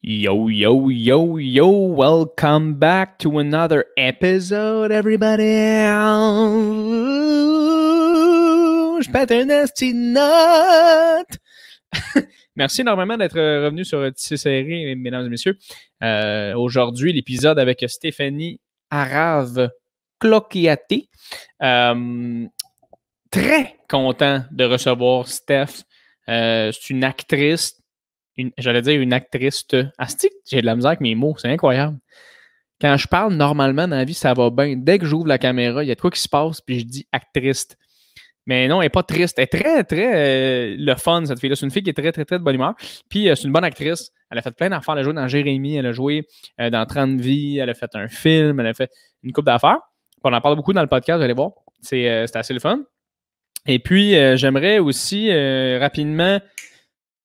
Yo, yo, yo, yo, welcome back to another episode, everybody. Je pète un esti note. Merci énormément d'être revenu sur Tissé Serré, mesdames et messieurs. Aujourd'hui, l'épisode avec Stéphanie Arave Clocchiati. Très content de recevoir Steph. C'est une actrice. J'allais dire une actrice. Asti, j'ai de la misère avec mes mots, c'est incroyable. Quand je parle normalement dans la vie, ça va bien. Dès que j'ouvre la caméra, il y a de quoi qui se passe, puis je dis actrice. Mais non, elle n'est pas triste. Elle est très, très le fun, cette fille-là. C'est une fille qui est très, très, très de bonne humeur. Puis c'est une bonne actrice. Elle a fait plein d'affaires. Elle a joué dans Jérémy, elle a joué dans 30 vies, elle a fait un film, elle a fait une couple d'affaires. Puis on en parle beaucoup dans le podcast, vous allez voir. C'est assez le fun. Et puis, j'aimerais aussi rapidement.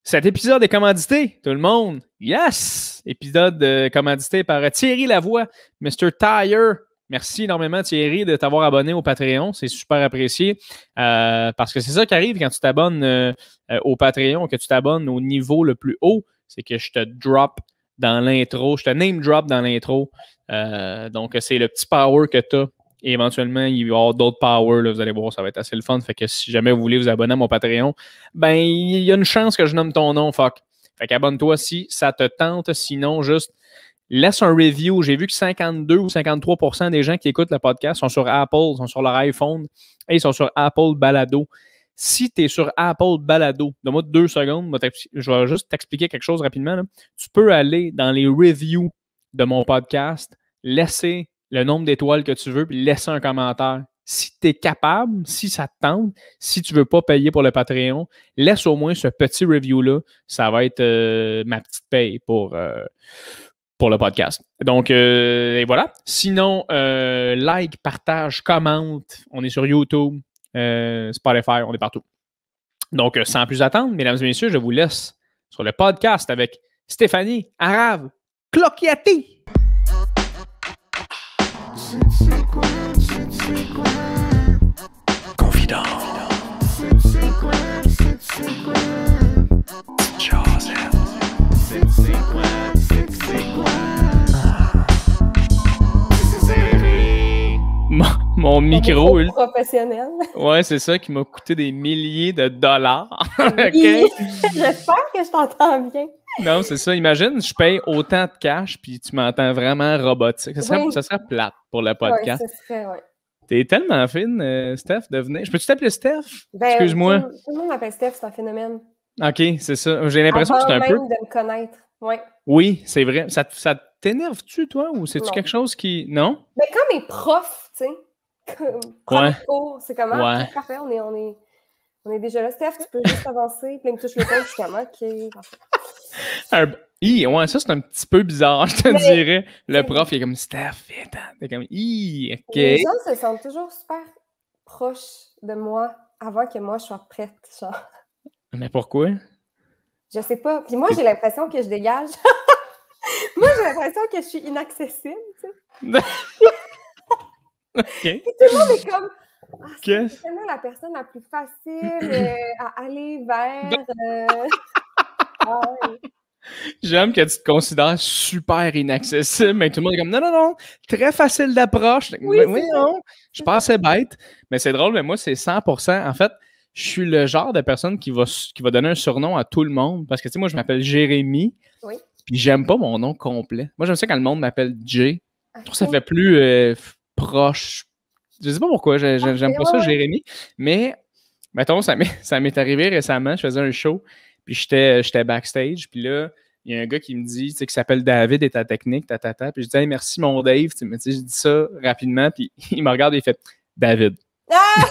Cet épisode est commandité, tout le monde. Yes! Épisode commandité par Thierry Lavoie, Mr. Tire. Merci énormément, Thierry, de t'avoir abonné au Patreon. C'est super apprécié. Parce que c'est ça qui arrive quand tu t'abonnes au Patreon, que tu t'abonnes au niveau le plus haut. C'est que je te drop dans l'intro. Je te name drop dans l'intro. Donc, c'est le petit power que tu as. Et éventuellement, il va y avoir d'autres powers. Là, vous allez voir, ça va être assez le fun. Fait que si jamais vous voulez vous abonner à mon Patreon, ben, il y a une chance que je nomme ton nom, fuck. Fait qu'abonne-toi si ça te tente. Sinon, juste laisse un review. J'ai vu que 52 ou 53% des gens qui écoutent le podcast sont sur Apple, sont sur leur iPhone et ils sont sur Apple Balado. Si tu es sur Apple Balado, donne-moi 2 secondes, je vais juste t'expliquer quelque chose rapidement. Là. Tu peux aller dans les reviews de mon podcast, laisser le nombre d'étoiles que tu veux, puis laisser un commentaire. Si tu es capable, si ça te tente, si tu ne veux pas payer pour le Patreon, laisse au moins ce petit review-là. Ça va être ma petite paye pour le podcast. Donc, et voilà. Sinon, like, partage, commente. On est sur YouTube, Spotify, on est partout. Donc, sans plus attendre, mesdames et messieurs, je vous laisse sur le podcast avec Stéphanie Arave Clocchiati. Confident. Mon micro, professionnel. Ouais, c'est ça qui m'a coûté des milliers de dollars. Okay. J'espère que je t'entends bien. Non, c'est ça. Imagine, je paye autant de cash puis tu m'entends vraiment robotique. Ça serait plate pour le podcast. Oui, ça serait, oui. T'es tellement fine, Steph, de venir. Je peux-tu t'appeler Steph? Ben, excuse-moi. Tout le monde m'appelle Steph, c'est un phénomène. OK, c'est ça. J'ai l'impression que c'est un peu... Avant même de me connaître, oui. Oui, c'est vrai. Ça t'énerve-tu, toi, ou c'est-tu quelque chose qui... Non? Mais quand mes profs, tu sais, comme cours, c'est comment? Ouais. Parfait, on est déjà là. Steph, tu peux juste avancer, puis il me touche le col, je suis comme, OK. Ouais, ça, c'est un petit peu bizarre, je te dirais. Le prof, il est comme Steph, t'es comme, OK. Les gens se sentent toujours super proches de moi avant que moi, je sois prête, genre. Mais pourquoi? Je sais pas. Puis moi, j'ai l'impression que je dégage. Moi, j'ai l'impression que je suis inaccessible, tu sais. OK. Puis tout le monde est comme... c'est tellement la personne la plus facile à aller vers... ouais. J'aime que tu te considères super inaccessible, mais tout le monde est comme non, très facile d'approche. Oui, non, je suis pas assez bête. Mais c'est drôle, mais moi, c'est 100%. En fait, je suis le genre de personne qui va donner un surnom à tout le monde. Parce que, tu sais, moi, je m'appelle Jérémy. Oui. Puis j'aime pas mon nom complet. Moi, j'aime ça quand le monde m'appelle Jay. Je trouve que ça fait plus proche. Je sais pas pourquoi, j'aime pas ça, Jérémy. Mais, mettons, ça m'est arrivé récemment. Je faisais un show. Puis j'étais backstage, puis là, il y a un gars qui me dit, tu sais, qui s'appelle David et ta technique, Puis je dis, hey, merci mon Dave. Tu sais, je dis ça rapidement, puis il me regarde et il fait, David. Ah!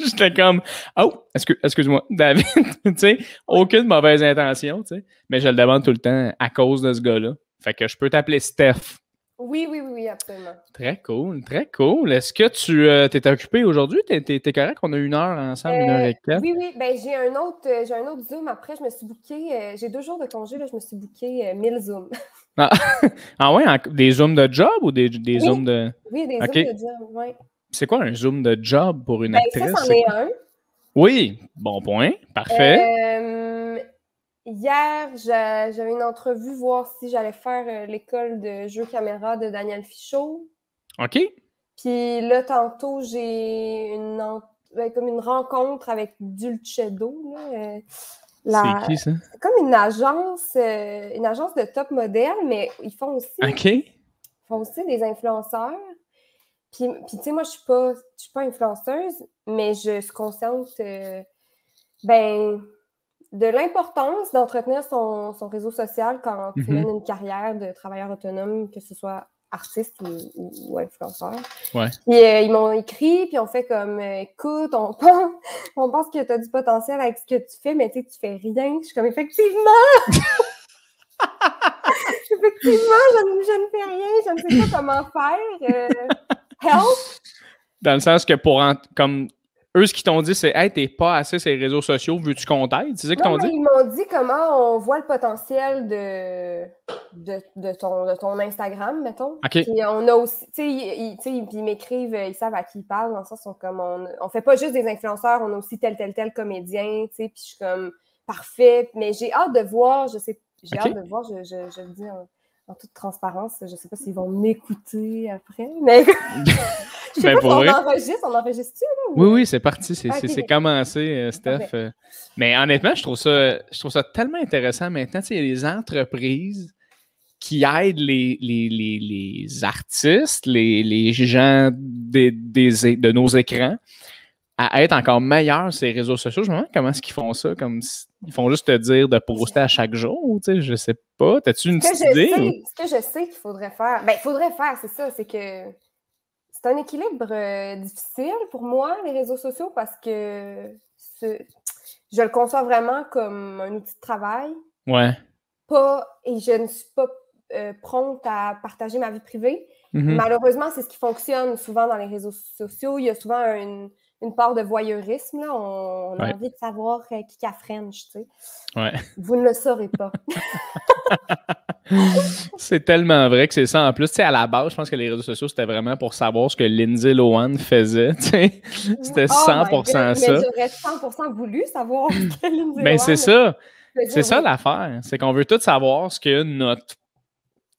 J'étais comme, oh, excuse-moi, David. Tu sais, aucune mauvaise intention, tu sais. Mais je le demande tout le temps à cause de ce gars-là. Fait que je peux t'appeler Steph. Oui, absolument. Très cool, très cool. Est-ce que tu t'es occupé aujourd'hui? T'es correct? On a 1 heure ensemble, 1 heure et quart? Oui. Ben, j'ai un autre Zoom. Après, je me suis booké. J'ai 2 jours de congé. Là, je me suis booké 1000 Zooms. Ah ouais? Des Zooms de job ou des Zooms de... Oui, des Zooms de job, oui. C'est quoi un Zoom de job pour une actrice? Ça, c'en est un. Oui, bon point. Parfait. hier, j'avais une entrevue, voir si j'allais faire l'école de jeux caméra de Daniel Fichot. OK. Puis là, tantôt, j'ai comme une rencontre avec Dulcedo. C'est qui, ça? C'est comme une agence de top modèle, mais ils font aussi des influenceurs. Puis tu sais, moi, je suis pas influenceuse, mais je suis consciente de l'importance d'entretenir son réseau social quand tu mènes une carrière de travailleur autonome, que ce soit artiste ou influenceur. Ouais. Puis ils m'ont écrit, puis on fait comme écoute, on pense que tu as du potentiel avec ce que tu fais, mais tu sais, tu fais rien. Je suis comme effectivement! Effectivement, je ne fais rien, je ne sais pas comment faire. Help! Dans le sens que comme eux, ce qu'ils t'ont dit, c'est « Hey, t'es pas assez sur les réseaux sociaux, veux-tu qu'on t'aide? » C'est ça qu'ils t'ont dit? Ils m'ont dit comment on voit le potentiel de ton Instagram, mettons. OK. Puis on a aussi, tu sais, ils m'écrivent, ils savent à qui ils parlent, dans le sens, comme on fait pas juste des influenceurs, on a aussi tel comédien, tu sais, puis je suis comme parfait. Mais j'ai hâte de voir, hâte de voir, je le dis en toute transparence, je sais pas s'ils vont m'écouter après, mais... Je sais pas si on enregistre-tu, là? Oui, c'est parti. C'est commencé, Steph. Mais honnêtement, je trouve ça tellement intéressant maintenant. Il y a des entreprises qui aident les artistes, les gens de nos écrans à être encore meilleurs sur les réseaux sociaux. Je me demande comment est-ce qu'ils font ça. Ils font juste te dire de poster à chaque jour. Je sais pas. T'as-tu une petite idée? Ce que je sais qu'il faudrait faire, c'est ça, c'est que c'est un équilibre difficile pour moi, les réseaux sociaux, parce que je le conçois vraiment comme un outil de travail. Ouais. Et je ne suis pas prompte à partager ma vie privée. Malheureusement, c'est ce qui fonctionne souvent dans les réseaux sociaux. Il y a souvent une part de voyeurisme. Là. On a envie de savoir qui a French, tu sais. Ouais. Vous ne le saurez pas. C'est tellement vrai que c'est ça. En plus, tu sais, à la base, je pense que les réseaux sociaux, c'était vraiment pour savoir ce que Lindsay Lohan faisait. C'était 100% ça. Mais j'aurais 100% voulu savoir ce que Lindsay Lohan c'est ça. C'est ça l'affaire. C'est qu'on veut tous savoir ce que notre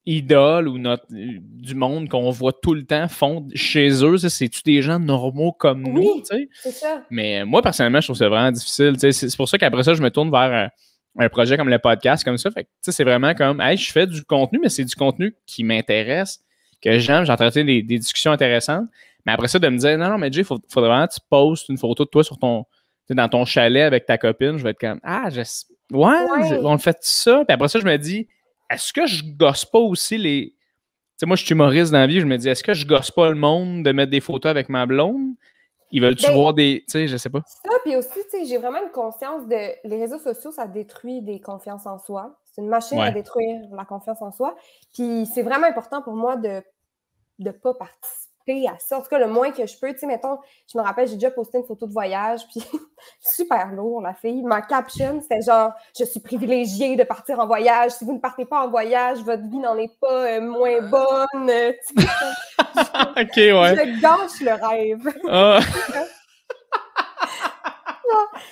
idole ou du monde qu'on voit tout le temps font chez eux. C'est-tu des gens normaux comme nous? Oui, c'est ça. Mais moi, personnellement, je trouve ça vraiment difficile. C'est pour ça qu'après ça, je me tourne vers un projet comme le podcast, comme ça. Fait que, c'est vraiment comme, hey, je fais du contenu, mais c'est du contenu qui m'intéresse, que j'aime. J'entretien des discussions intéressantes. Mais après ça, de me dire, non, mais Jay, il faudrait vraiment que tu postes une photo de toi dans ton chalet avec ta copine. Je vais être comme, on le fait ça. Puis après ça, je me dis, est-ce que je gosse pas aussi les... Tu sais, moi, je suis humoriste dans la vie. Je me dis, est-ce que je gosse pas le monde de mettre des photos avec ma blonde? Ils veulent-tu voir des... Tu sais, je sais pas. Ça, puis aussi, tu sais, j'ai vraiment une conscience les réseaux sociaux, ça détruit des confiances en soi. C'est une machine à détruire la confiance en soi. Puis c'est vraiment important pour moi de pas participer à ça. En tout cas, le moins que je peux. Tu sais, mettons, je me rappelle, j'ai déjà posté une photo de voyage, puis super lourd, la fille. Ma caption, c'était genre « Je suis privilégiée de partir en voyage. Si vous ne partez pas en voyage, votre vie n'en est pas moins bonne. » OK, ouais. Je gâche le rêve.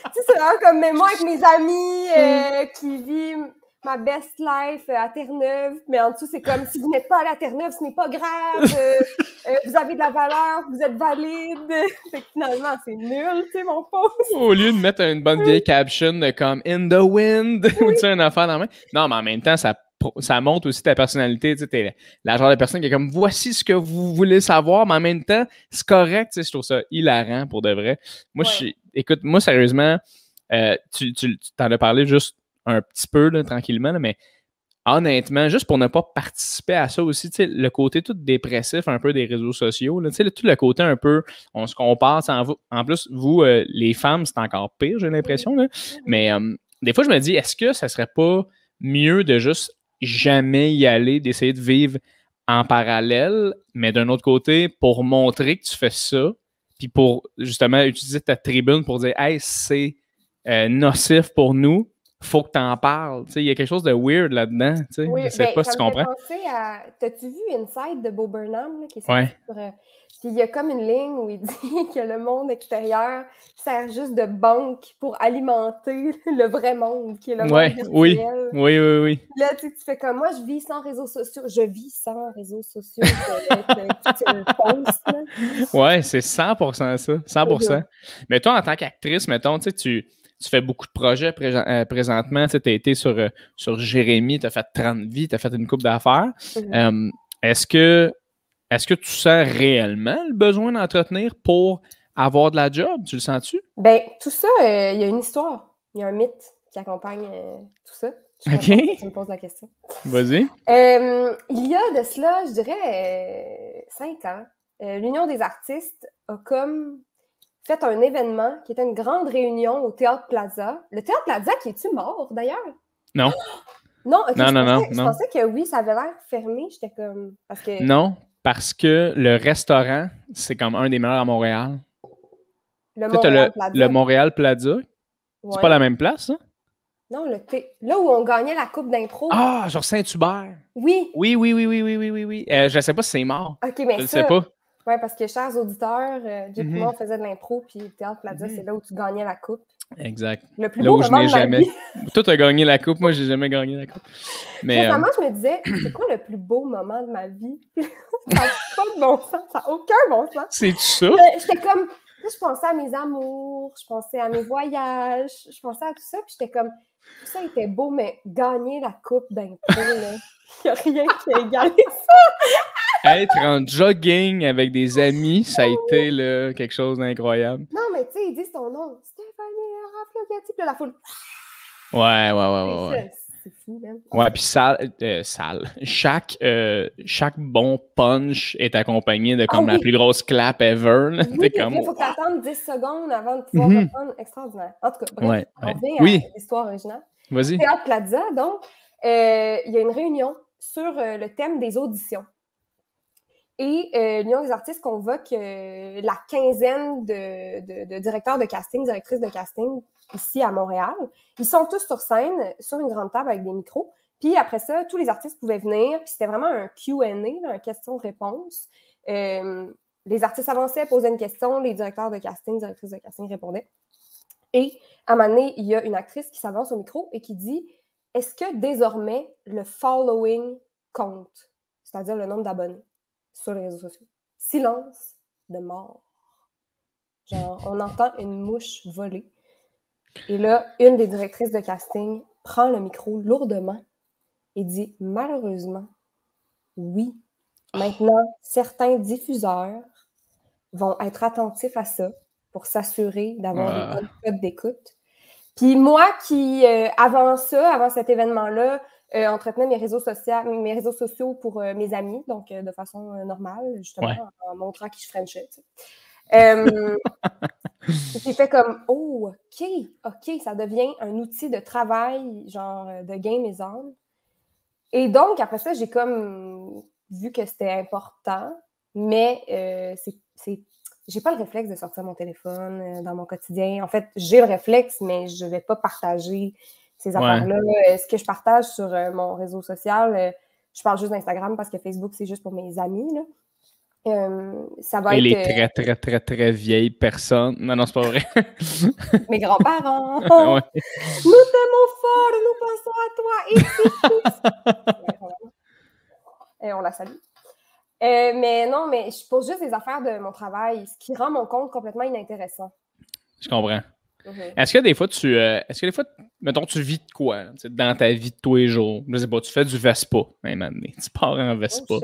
Tu sais, c'est vraiment comme moi avec mes amis qui vivent ma best life à Terre-Neuve, mais en dessous, c'est comme si vous n'êtes pas allé à Terre-Neuve, ce n'est pas grave, vous avez de la valeur, vous êtes valide. Fait que finalement, c'est nul, tu sais, mon post. Au lieu de mettre une bonne vieille caption de comme In the wind, ou tu sais, une affaire dans la main. Non, mais en même temps, ça montre aussi ta personnalité. Tu sais, t'es la genre de personne qui est comme voici ce que vous voulez savoir, mais en même temps, c'est correct. Tu sais, je trouve ça hilarant pour de vrai. Moi, écoute, moi, sérieusement, tu t'en as parlé juste un petit peu, là, tranquillement, là, mais honnêtement, juste pour ne pas participer à ça aussi, le côté tout dépressif un peu des réseaux sociaux, là, tout le côté un peu, on se compare, en plus, vous, les femmes, c'est encore pire, j'ai l'impression, là, mais des fois, je me dis, est-ce que ça serait pas mieux de juste jamais y aller, d'essayer de vivre en parallèle, mais d'un autre côté, pour montrer que tu fais ça, puis pour justement utiliser ta tribune pour dire, hey, c'est nocif pour nous, faut que tu en parles. Il y a quelque chose de weird là-dedans. Oui, je sais pas si tu ça me fait comprends. penser à... T'as-tu vu Inside de Bo Burnham, là, qui est sorti Ouais. sur... Puis il y a comme une ligne où il dit que le monde extérieur sert juste de banque pour alimenter le vrai monde, qui est le monde virtuel. Oui. Là, tu fais comme moi, je vis sans réseaux sociaux. Je vis sans réseaux sociaux que tu le postes, là. Ouais, c'est 100% ça. 100%. Mais toi, en tant qu'actrice, mettons, tu fais beaucoup de projets présentement. Tu as été sur Jérémy, tu as fait 30 vies, tu as fait une couple d'affaires. Est-ce que tu sens réellement le besoin d'entretenir pour avoir de la job? Tu le sens-tu? Ben, tout ça, il y a une histoire. Il y a un mythe qui accompagne tout ça. Je OK. que tu me poses la question. Vas-y. Il y a de cela, je dirais, 5 ans, l'Union des artistes a comme fait un événement qui était une grande réunion au Théâtre Plaza. Le Théâtre Plaza qui est-tu mort, d'ailleurs? Non. Non, okay, non. Je pensais que oui, ça avait l'air fermé. J'étais comme... Parce que... Non, parce que le restaurant, c'est comme un des meilleurs à Montréal. Le Montréal Plaza. Le Montréal Plaza. Ouais. C'est pas la même place, ça? Non, là où on gagnait la coupe d'impro. Ah, genre Saint-Hubert. Oui. Oui. Je sais pas si c'est mort. OK, mais je sais pas. Oui, parce que, chers auditeurs, Jay et moi, on faisait de l'impro, puis le Théâtre Plaza, c'est là où tu gagnais la coupe. Exact. Le plus beau moment de ma vie. Toi, tu as gagné la coupe, moi, j'ai jamais gagné la coupe. Mais récemment, je me disais, c'est quoi le plus beau moment de ma vie? Ça n'a pas de bon sens, ça n'a aucun bon sens. C'est ça? J'étais comme, je pensais à mes amours, je pensais à mes voyages, je pensais à tout ça, puis j'étais comme, tout ça était beau, mais gagner la coupe d'impro, là, il n'y a rien qui a égalé ça. Être en jogging avec des amis, ça a été là, quelque chose d'incroyable. Non, mais tu sais, ils disent ton nom. Stéphanie Raflogati, puis la foule. Ouais. C'est fou, même. Ouais, puis sale. Chaque bon punch est accompagné de comme la plus grosse clap ever. Là. Oui, comme, il faut que tu attendes 10 secondes avant de pouvoir répondre. Extraordinaire. En tout cas, bref, on revient à l'histoire originale. Vas-y. Théâtre Plaza, donc, il y a une réunion sur le thème des auditions. Et l'Union des artistes convoque la quinzaine de directeurs de casting, directrices de casting ici à Montréal. Ils sont tous sur scène, sur une grande table avec des micros. Puis après ça, tous les artistes pouvaient venir. Puis c'était vraiment un Q&A, un question-réponse. Les artistes avançaient, posaient une question. Les directeurs de casting, directrices de casting répondaient. Et à un moment donné, il y a une actrice qui s'avance au micro et qui dit « Est-ce que désormais, le following compte? » C'est-à-dire le nombre d'abonnés sur les réseaux sociaux. Silence de mort. Genre, on entend une mouche voler. Et là, une des directrices de casting prend le micro lourdement et dit « Malheureusement, oui, maintenant, certains diffuseurs vont être attentifs à ça pour s'assurer d'avoir des bonnes codes d'écoute. » Puis moi qui, avant cet événement-là, entretenais mes réseaux sociaux pour mes amis, donc de façon normale, justement, en montrant qui je frenchais. J'ai fait comme, oh, OK, ça devient un outil de travail, genre de game is on. Et donc, après ça, j'ai comme vu que c'était important, mais j'ai pas le réflexe de sortir mon téléphone dans mon quotidien. En fait, j'ai le réflexe, mais je vais pas partager ces affaires-là. Ce que je partage sur mon réseau social, je parle juste d'Instagram parce que Facebook, c'est juste pour mes amis, là. Ça va et être... les très, très, très vieilles personnes. Non, c'est pas vrai. Mes grands-parents. Ouais. Nous t'aimons fort, nous pensons à toi. Et on la salue. Mais non, mais je pose juste des affaires de mon travail, ce qui rend mon compte complètement inintéressant. Je comprends. Est-ce que des fois, mettons, tu vis de quoi là, dans ta vie de tous les jours? Je sais pas, tu fais du Vespa, même année. Tu pars en Vespa.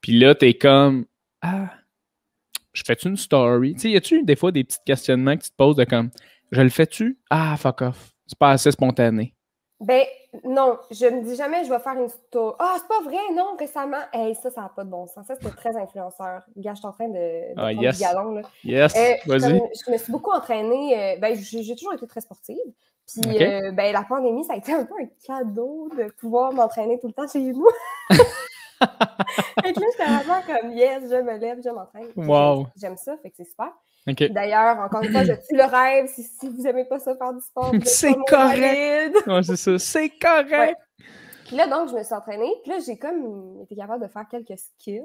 Puis là, t'es comme, je fais-tu une story? Tu sais, y a-tu des fois des petits questionnements que tu te poses de comme, je le fais-tu? Fuck off. C'est pas assez spontané. Ben, non, je me dis jamais je vais faire une story. C'est pas vrai, non, récemment. Ça n'a pas de bon sens. Ça, c'était très influenceur. Gars, je suis en train de prendre du galon, là. Yes, vas-y. Je me suis beaucoup entraînée. J'ai toujours été très sportive. Puis, la pandémie, ça a été un peu un cadeau de pouvoir m'entraîner tout le temps chez nous. Fait que là, j'étais vraiment comme, yes, je me lève, je m'entraîne. Wow. J'aime ça, fait que c'est super. Okay. D'ailleurs, encore une fois, je tue le rêve. Si vous n'aimez pas ça faire du sport, c'est correct! Ouais, c'est ça, c'est correct! Ouais. Puis là, donc, je me suis entraînée. Puis là, j'ai comme été capable de faire quelques skills.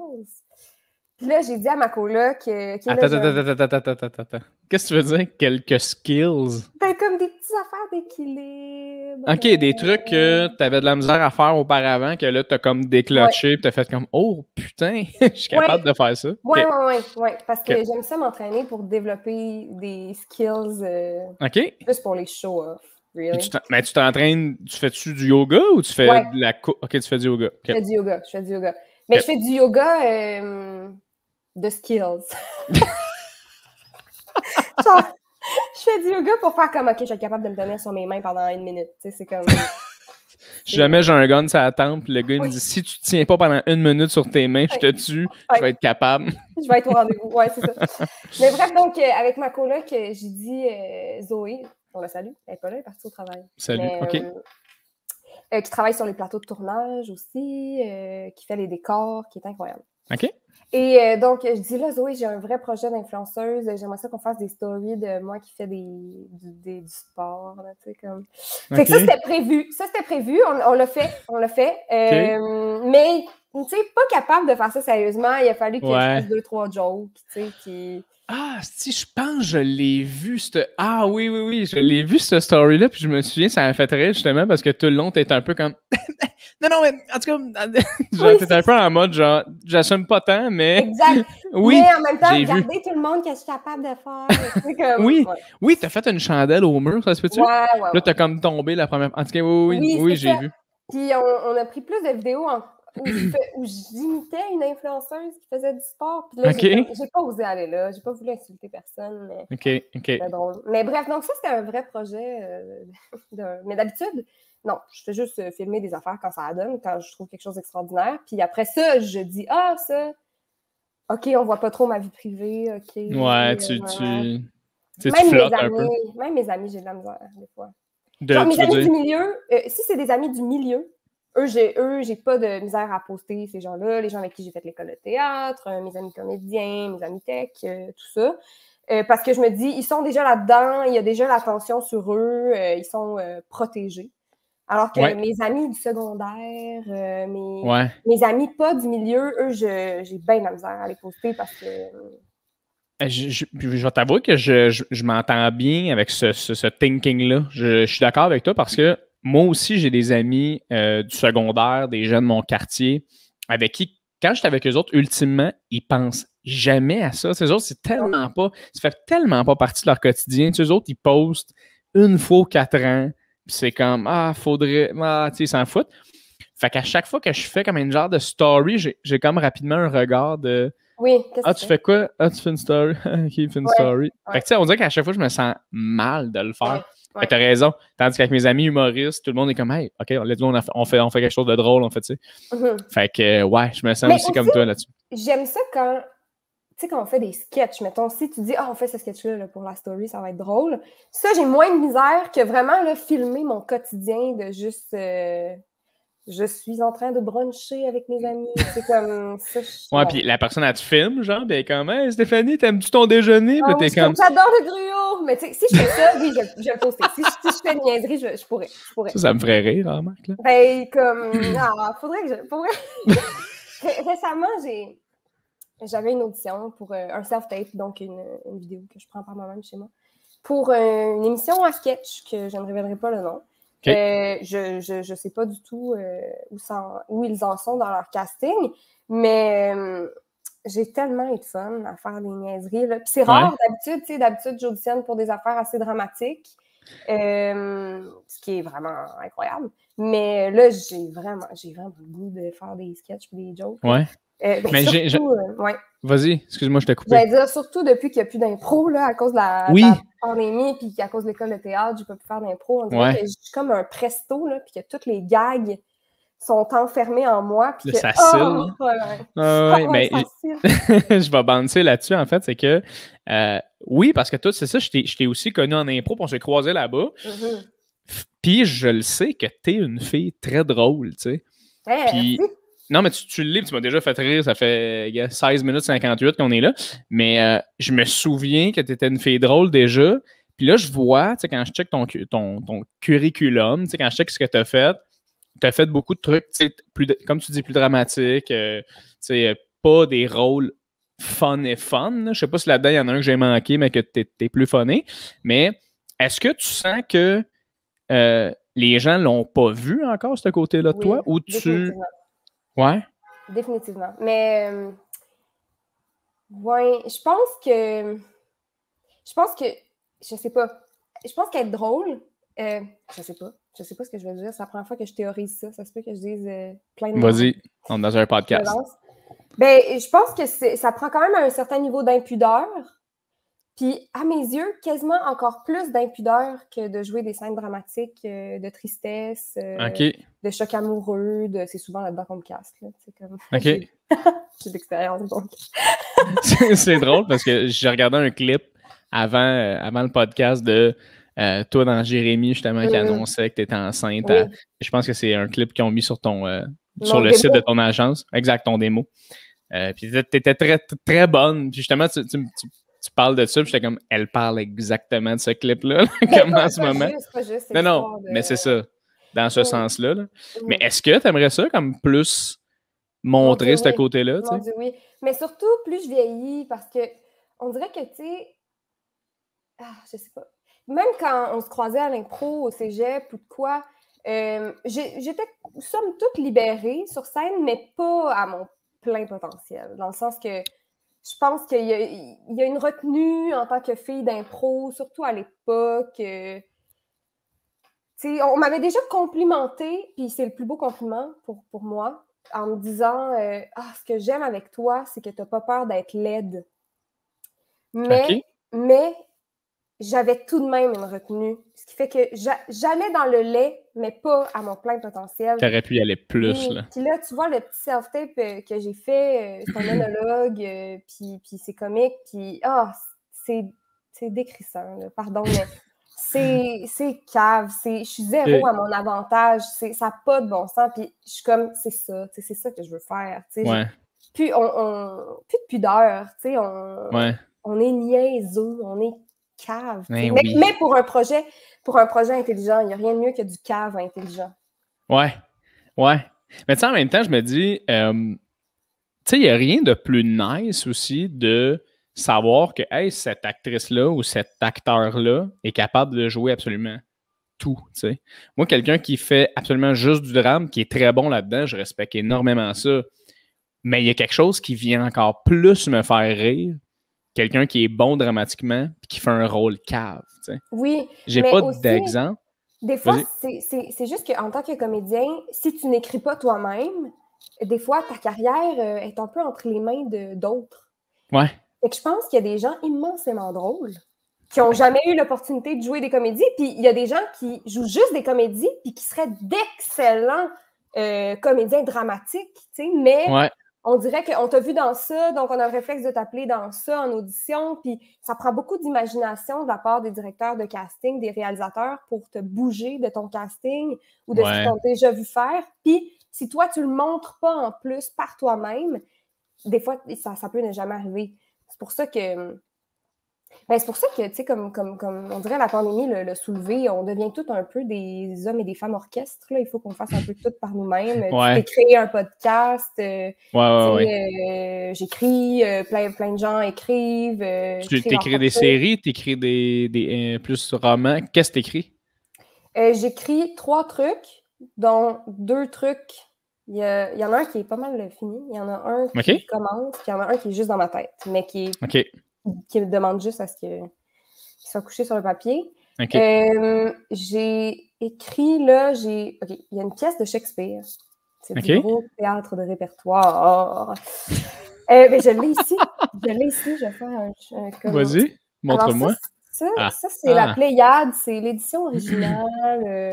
Puis là, j'ai dit à ma coloc Attends. Qu'est-ce que tu veux dire? Quelques skills? Ben, comme des petites affaires d'équilibre. OK, des trucs que tu avais de la misère à faire auparavant, que là, tu as comme déclenché, puis tu as fait comme « Oh, putain, je suis capable de faire ça. » Oui, parce que j'aime ça m'entraîner pour développer des skills juste pour les show-off. Really. Mais tu t'entraînes, tu fais-tu du yoga ou tu fais de la OK, tu fais du yoga. Okay. Je fais du yoga. Mais je fais du yoga de skills. Genre, je fais du yoga pour faire comme, OK, je suis capable de me tenir sur mes mains pendant 1 minute. Tu sais, c'est comme... Si jamais j'ai un gun sur la tempe, le gars il me dit, si tu tiens pas pendant 1 minute sur tes mains, je te tue, je vais être capable. Je vais être au rendez-vous, ouais, c'est ça. Mais bref, donc, avec ma coloc, j'ai dit Zoé, on la salue, elle n'est pas là, elle est partie au travail. Salut, OK. Qui travaille sur les plateaux de tournage aussi, qui fait les décors, qui est incroyable. OK. Et donc, je dis là, Zoé, j'ai un vrai projet d'influenceuse. J'aimerais ça qu'on fasse des stories de moi qui fais du sport. Là, tu sais, comme... Fait que ça, c'était prévu. On l'a fait. Mais, tu sais, pas capable de faire ça sérieusement. Il a fallu que je fasse 2-3 jokes, tu sais, qui... Ah, si, je pense que je l'ai vu. Ah oui, je l'ai vu, cette story-là, puis je me souviens, ça m'a fait rire, justement, parce que tout le long, t'étais un peu comme... non, mais en tout cas, genre, t'étais un peu en mode, genre, j'assume pas tant, mais... Exact. Oui, mais en même temps, regarder tout le monde que je suis capable de faire. Comme... oui, t'as fait une chandelle au mur, ça se peut-tu? Ouais. Là, t'as comme tombé la première... En tout cas, oui, j'ai vu. Puis on a pris plus de vidéos où j'imitais une influenceuse qui faisait du sport. Puis là, j'ai pas osé aller là. J'ai pas voulu insulter personne. Mais c'était drôle. Mais bref, donc ça, c'était un vrai projet. Mais d'habitude, non, je fais juste filmer des affaires quand ça donne, quand je trouve quelque chose d'extraordinaire. Puis après ça, je dis, ça, OK, on voit pas trop ma vie privée. OK. Ouais, tu flottes un peu. Même mes amis, j'ai de la misère, des fois. Genre, mes amis du milieu, si c'est des amis du milieu, eux, j'ai pas de misère à poster ces gens-là, les gens avec qui j'ai fait l'école de théâtre, mes amis comédiens, mes amis tech, tout ça. Parce que je me dis, ils sont déjà là-dedans, il y a déjà l'attention sur eux, ils sont protégés. Alors que mes amis du secondaire, mes amis pas du milieu, eux, j'ai bien de la misère à les poster parce que... Je vais t'avouer que je m'entends bien avec ce thinking-là. Je suis d'accord avec toi parce que moi aussi, j'ai des amis du secondaire, des jeunes de mon quartier, avec qui, quand j'étais avec eux autres, ultimement, ils pensent jamais à ça. Ces autres, ça fait tellement pas partie de leur quotidien. Ces autres, ils postent 1 fois aux 4 ans, puis c'est comme, faudrait, tu sais, ils s'en foutent. Fait qu'à chaque fois que je fais comme une genre de story, j'ai comme rapidement un regard de... Oui, tu fais quoi? Tu fais une story. OK, il fait une story. Fait que, tu sais, on dirait qu'à chaque fois, je me sens mal de le faire. Fait que t'as raison. Tandis qu'avec mes amis humoristes, tout le monde est comme, hey, OK, on fait quelque chose de drôle, on fait, tu sais. Fait que, je me sens aussi comme toi là-dessus. J'aime ça quand, tu sais, quand on fait des sketchs, mettons, si tu dis, on fait ce sketch-là là, pour la story, ça va être drôle. Ça, j'ai moins de misère que vraiment là, filmer mon quotidien de juste. Je suis en train de bruncher avec mes amis. C'est comme ça. Puis la personne, elle te filme, genre, ben comme, hey, Stéphanie, t'aimes-tu ton déjeuner? J'adore le gruau! Mais tu sais, si je fais ça, oui, je vais le poster. Si je fais une niaiserie, je pourrais. Ça me ferait rire, hein, Marc, là. Ben, comme, faudrait que je... Récemment, j'avais une audition pour un self-tape, donc une vidéo que je prends par moi-même chez moi, pour une émission à sketch que je ne révélerai pas le nom. Okay. Je sais pas du tout où ils en sont dans leur casting, mais j'ai tellement eu de fun à faire des niaiseries. Là. Puis c'est rare d'habitude, tu sais, d'habitude j'auditionne pour des affaires assez dramatiques, ce qui est vraiment incroyable. Mais là, j'ai vraiment le goût de faire des sketchs et des jokes. Ouais. Mais surtout, Vas-y, excuse-moi, je t'ai coupé. J'allais dire, surtout depuis qu'il n'y a plus d'impro, là, à cause de la pandémie, puis qu'à cause de l'école de théâtre, je ne peux plus faire d'impro. On dirait que je suis comme un presto, là, puis que toutes les gags sont enfermés en moi. Puis ça cille. Mais je vais bouncer là-dessus, en fait, c'est que oui, parce que toi, c'est ça, je t'ai aussi connu en impro, puis on s'est croisés là-bas. Puis je le sais que tu es une fille très drôle, tu sais. Puis Non, mais tu le lis, tu m'as déjà fait rire, ça fait 16 minutes 58 qu'on est là. Mais je me souviens que tu étais une fille drôle déjà. Puis là, je vois, tu sais, quand je check ton curriculum, tu sais, quand je check ce que tu as fait beaucoup de trucs, tu sais, comme tu dis, plus dramatiques, tu sais, pas des rôles fun et fun. Là. Je sais pas si là-dedans, il y en a un que j'ai manqué, mais que tu es plus funné. Mais est-ce que tu sens que les gens l'ont pas vu encore, ce côté-là de toi? Ou définitivement. Ouais? Définitivement. Mais, ouais, je pense que, je sais pas, je pense qu'être drôle, je sais pas ce que je veux dire, c'est la première fois que je théorise ça, ça se peut que je dise plein de Vas-y, on est dans un podcast. Ben, je pense que ça prend quand même un certain niveau d'impudeur, puis à mes yeux, quasiment encore plus d'impudeur que de jouer des scènes dramatiques de tristesse, de choc amoureux, c'est souvent là-dedans qu'on me casse. Là. C'est comme... OK. J'ai d'expérience, donc. C'est drôle parce que j'ai regardé un clip avant le podcast de toi dans Jérémy, justement, qui annonçait que tu étais enceinte. Oui. Je pense que c'est un clip qu'ils ont mis sur sur le site de ton agence. Exact, ton démo. Puis tu étais très, très bonne. Puis justement, tu parles de ça, puis j'étais comme, elle parle exactement de ce clip-là, comme en ce moment. Pas juste, non, mais c'est ça, dans ce sens-là. Là. Mais est-ce que tu aimerais ça comme plus montrer ce côté-là? Mon Dieu, oui. Mais surtout, plus je vieillis, parce que on dirait que, tu sais, je sais pas. Même quand on se croisait à l'impro, au cégep ou de quoi, j'étais, somme toute, libérée sur scène, mais pas à mon plein potentiel. Dans le sens que je pense qu'il y a une retenue en tant que fille d'impro, surtout à l'époque. On m'avait déjà complimenté, puis c'est le plus beau compliment pour moi, en me disant ce que j'aime avec toi, c'est que tu n'as pas peur d'être laide. Mais j'avais tout de même une retenue. Ce qui fait que j'allais dans le lait, mais pas à mon plein potentiel. Tu aurais pu y aller plus. Là. Puis là, tu vois, le petit self-tape que j'ai fait, c'est un monologue, puis c'est comique, puis c'est décrissant, là, pardon, mais c'est cave, je suis zéro à mon avantage, ça n'a pas de bon sens, puis je suis comme, c'est ça que je veux faire, ouais. Puis plus de pudeur, on est niaiseux, on est cave, mais pour un projet intelligent, il n'y a rien de mieux que du cave intelligent. Ouais. Mais tu sais, en même temps, je me dis, tu sais, il n'y a rien de plus nice aussi de savoir que, hey, cette actrice-là ou cet acteur-là est capable de jouer absolument tout, tu sais. Moi, quelqu'un qui fait absolument juste du drame, qui est très bon là-dedans, je respecte énormément ça. Mais il y a quelque chose qui vient encore plus me faire rire. Quelqu'un qui est bon dramatiquement et qui fait un rôle cave, tu sais. Oui, j'ai pas d'exemple. Des fois, c'est juste qu'en tant que comédien, si tu n'écris pas toi-même, des fois, ta carrière est un peu entre les mains d'autres. Ouais. Et je pense qu'il y a des gens immensément drôles qui n'ont jamais eu l'opportunité de jouer des comédies, puis il y a des gens qui jouent juste des comédies puis qui seraient d'excellents comédiens dramatiques, tu sais, mais... Ouais. On dirait qu'on t'a vu dans ça, donc on a le réflexe de t'appeler dans ça en audition, puis ça prend beaucoup d'imagination de la part des directeurs de casting, des réalisateurs pour te bouger de ton casting ou de ce qu'ils t'ont déjà vu faire. Puis si toi, tu le montres pas en plus par toi-même, des fois, ça peut ne jamais arriver. C'est pour ça que... tu sais, comme on dirait la pandémie le soulevé, on devient tout un peu des hommes et des femmes orchestres. Là. Il faut qu'on fasse un peu tout par nous-mêmes. Ouais. Tu t'es créé un podcast. J'écris, plein de gens écrivent. Tu t'écris des séries, tu écris des plus romans. Qu'est-ce que tu écris? J'écris 3 trucs, dont 2 trucs. Il y en a un qui est pas mal fini. Il y en a un qui commence, puis il y en a un qui est juste dans ma tête, mais qui demande juste à ce qu'il soit couché sur le papier. J'ai écrit, là, il y a une pièce de Shakespeare. C'est du gros théâtre de répertoire. Je l'ai ici. Je vais faire un Vas-y, montre-moi. Ça, c'est la Pléiade. C'est l'édition originale.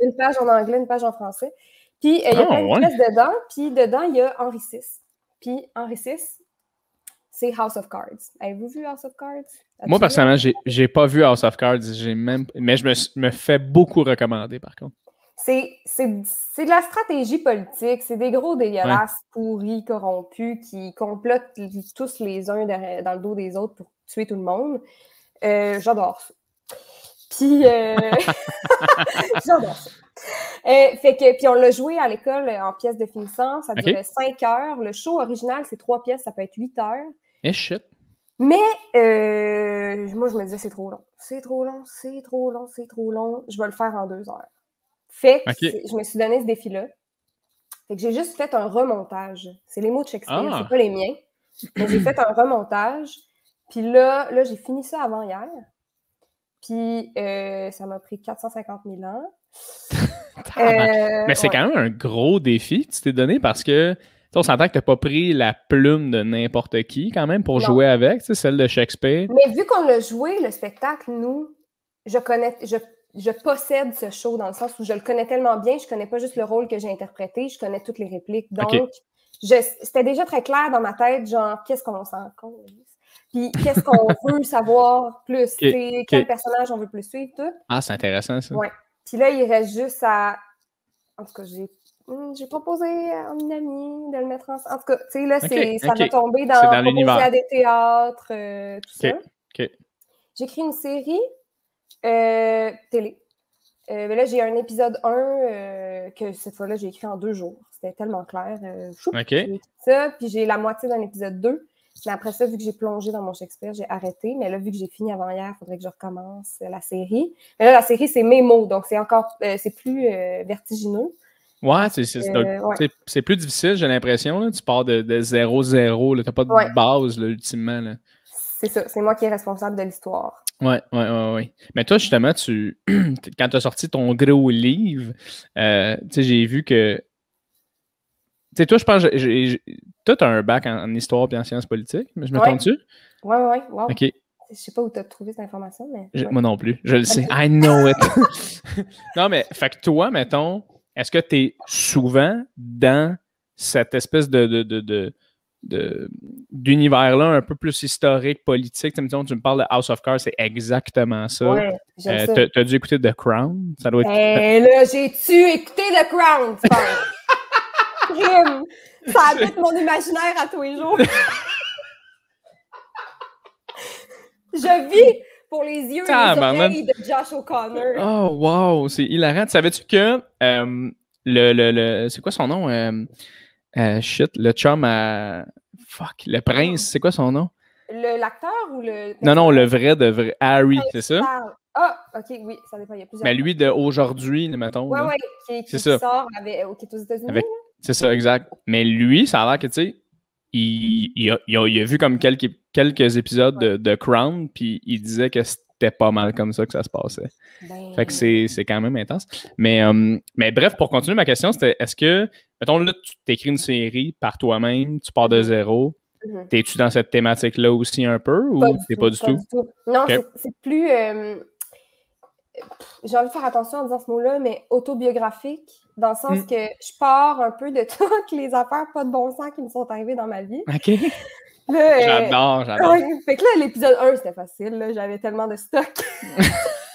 Une page en anglais, une page en français. Puis, il y a plein de pièces dedans. Puis, dedans, il y a Henri VI. Puis, Henri VI, c'est House of Cards. Avez-vous vu House of Cards? Moi, personnellement, j'ai pas vu House of Cards. Mais je me fais beaucoup recommander, par contre. C'est de la stratégie politique. C'est des gros dégueulasses, pourris, corrompus, qui complotent tous les uns dans le dos des autres pour tuer tout le monde. J'adore ça. Puis, j'adore ça. Puis on l'a joué à l'école en pièces de finissant. Ça durait 5 heures. Le show original, c'est 3 pièces. Ça peut être 8 heures. Eh, shit. Mais moi, je me disais, c'est trop long. C'est trop long. Je vais le faire en 2 heures. Fait que je me suis donné ce défi-là. Fait que j'ai juste fait un remontage. C'est les mots de Shakespeare, c'est pas les miens. Mais j'ai fait un remontage. Puis là, j'ai fini ça avant hier. Puis ça m'a pris 450 000 ans. Mais c'est quand même un gros défi que tu t'es donné parce que on s'entend que tu n'as pas pris la plume de n'importe qui quand même pour jouer avec, celle de Shakespeare. Mais vu qu'on l'a joué, le spectacle, nous, je possède ce show dans le sens où je le connais tellement bien, je connais pas juste le rôle que j'ai interprété, je connais toutes les répliques. Donc, c'était déjà très clair dans ma tête, genre, qu'est-ce qu'on s'en compte? Puis, qu'est-ce qu'on veut savoir plus? Quel personnage on veut plus suivre, tout. Ah, c'est intéressant, ça. Ouais. Puis là, il reste juste à... En tout cas, j'ai proposé à une amie de le mettre ensemble. En tout cas, tu sais, là, ça va tomber dans l'univers. À des théâtres, tout ça. J'écris une série télé. Mais là, j'ai un épisode 1 que cette fois-là, j'ai écrit en 2 jours. C'était tellement clair. J'ai écrit ça, puis j'ai la moitié d'un épisode 2. Mais après ça, vu que j'ai plongé dans mon Shakespeare, j'ai arrêté. Mais là, vu que j'ai fini avant hier, il faudrait que je recommence la série. Mais là, la série, c'est mes mots, donc c'est plus vertigineux. Ouais, c'est plus difficile, j'ai l'impression. Tu pars de 0-0. Tu n'as pas de base, là, ultimement. Là. C'est ça, c'est moi qui est responsable de l'histoire. Oui. Mais toi, justement, quand tu as sorti ton gros livre, j'ai vu que. Tu sais, toi, je pense toi, tu as un bac en histoire et en sciences politiques, mais je me trompe-tu? Oui. Wow. OK. Je sais pas où tu as trouvé cette information, mais. Moi non plus, je le sais. I know it. Non, mais, fait que toi, mettons, est-ce que tu es souvent dans cette espèce d'univers-là un peu plus historique, politique? Tu me parles de House of Cards, c'est exactement ça. Ouais, j'aime ça. T'as dû écouter The Crown? Ça doit être... là, j'ai-tu écouté The Crown? Crime! Ça habite mon imaginaire à tous les jours. Je vis pour les yeux et les oreilles de Josh O'Connor. Oh, wow! C'est hilarant. Savais-tu que c'est quoi son nom? Le chum à... Fuck, le prince, c'est quoi son nom? L'acteur ou le... Non, le vrai. Harry, c'est ça? Ah, OK, oui, ça dépend. Il y a plusieurs... Mais lui, d'aujourd'hui, mettons. Oui, qui sort, qui est aux États-Unis. C'est ça, exact. Mais lui, ça a l'air que, tu sais, il a vu comme quelques épisodes de Crown, puis il disait que c'était pas mal comme ça que ça se passait. Fait que c'est quand même intense. Mais bref, pour continuer ma question, c'était est-ce que, mettons, là, tu t'écris une série par toi-même, tu pars de zéro, t'es-tu dans cette thématique-là aussi un peu, ou t'es pas du tout? Non, c'est plus... j'ai envie de faire attention en disant ce mot-là, mais autobiographique, dans le sens que je pars un peu de toutes les affaires pas de bon sens qui me sont arrivées dans ma vie. OK. Là, j'adore. Fait que là, l'épisode 1, c'était facile. Là, j'avais tellement de stock.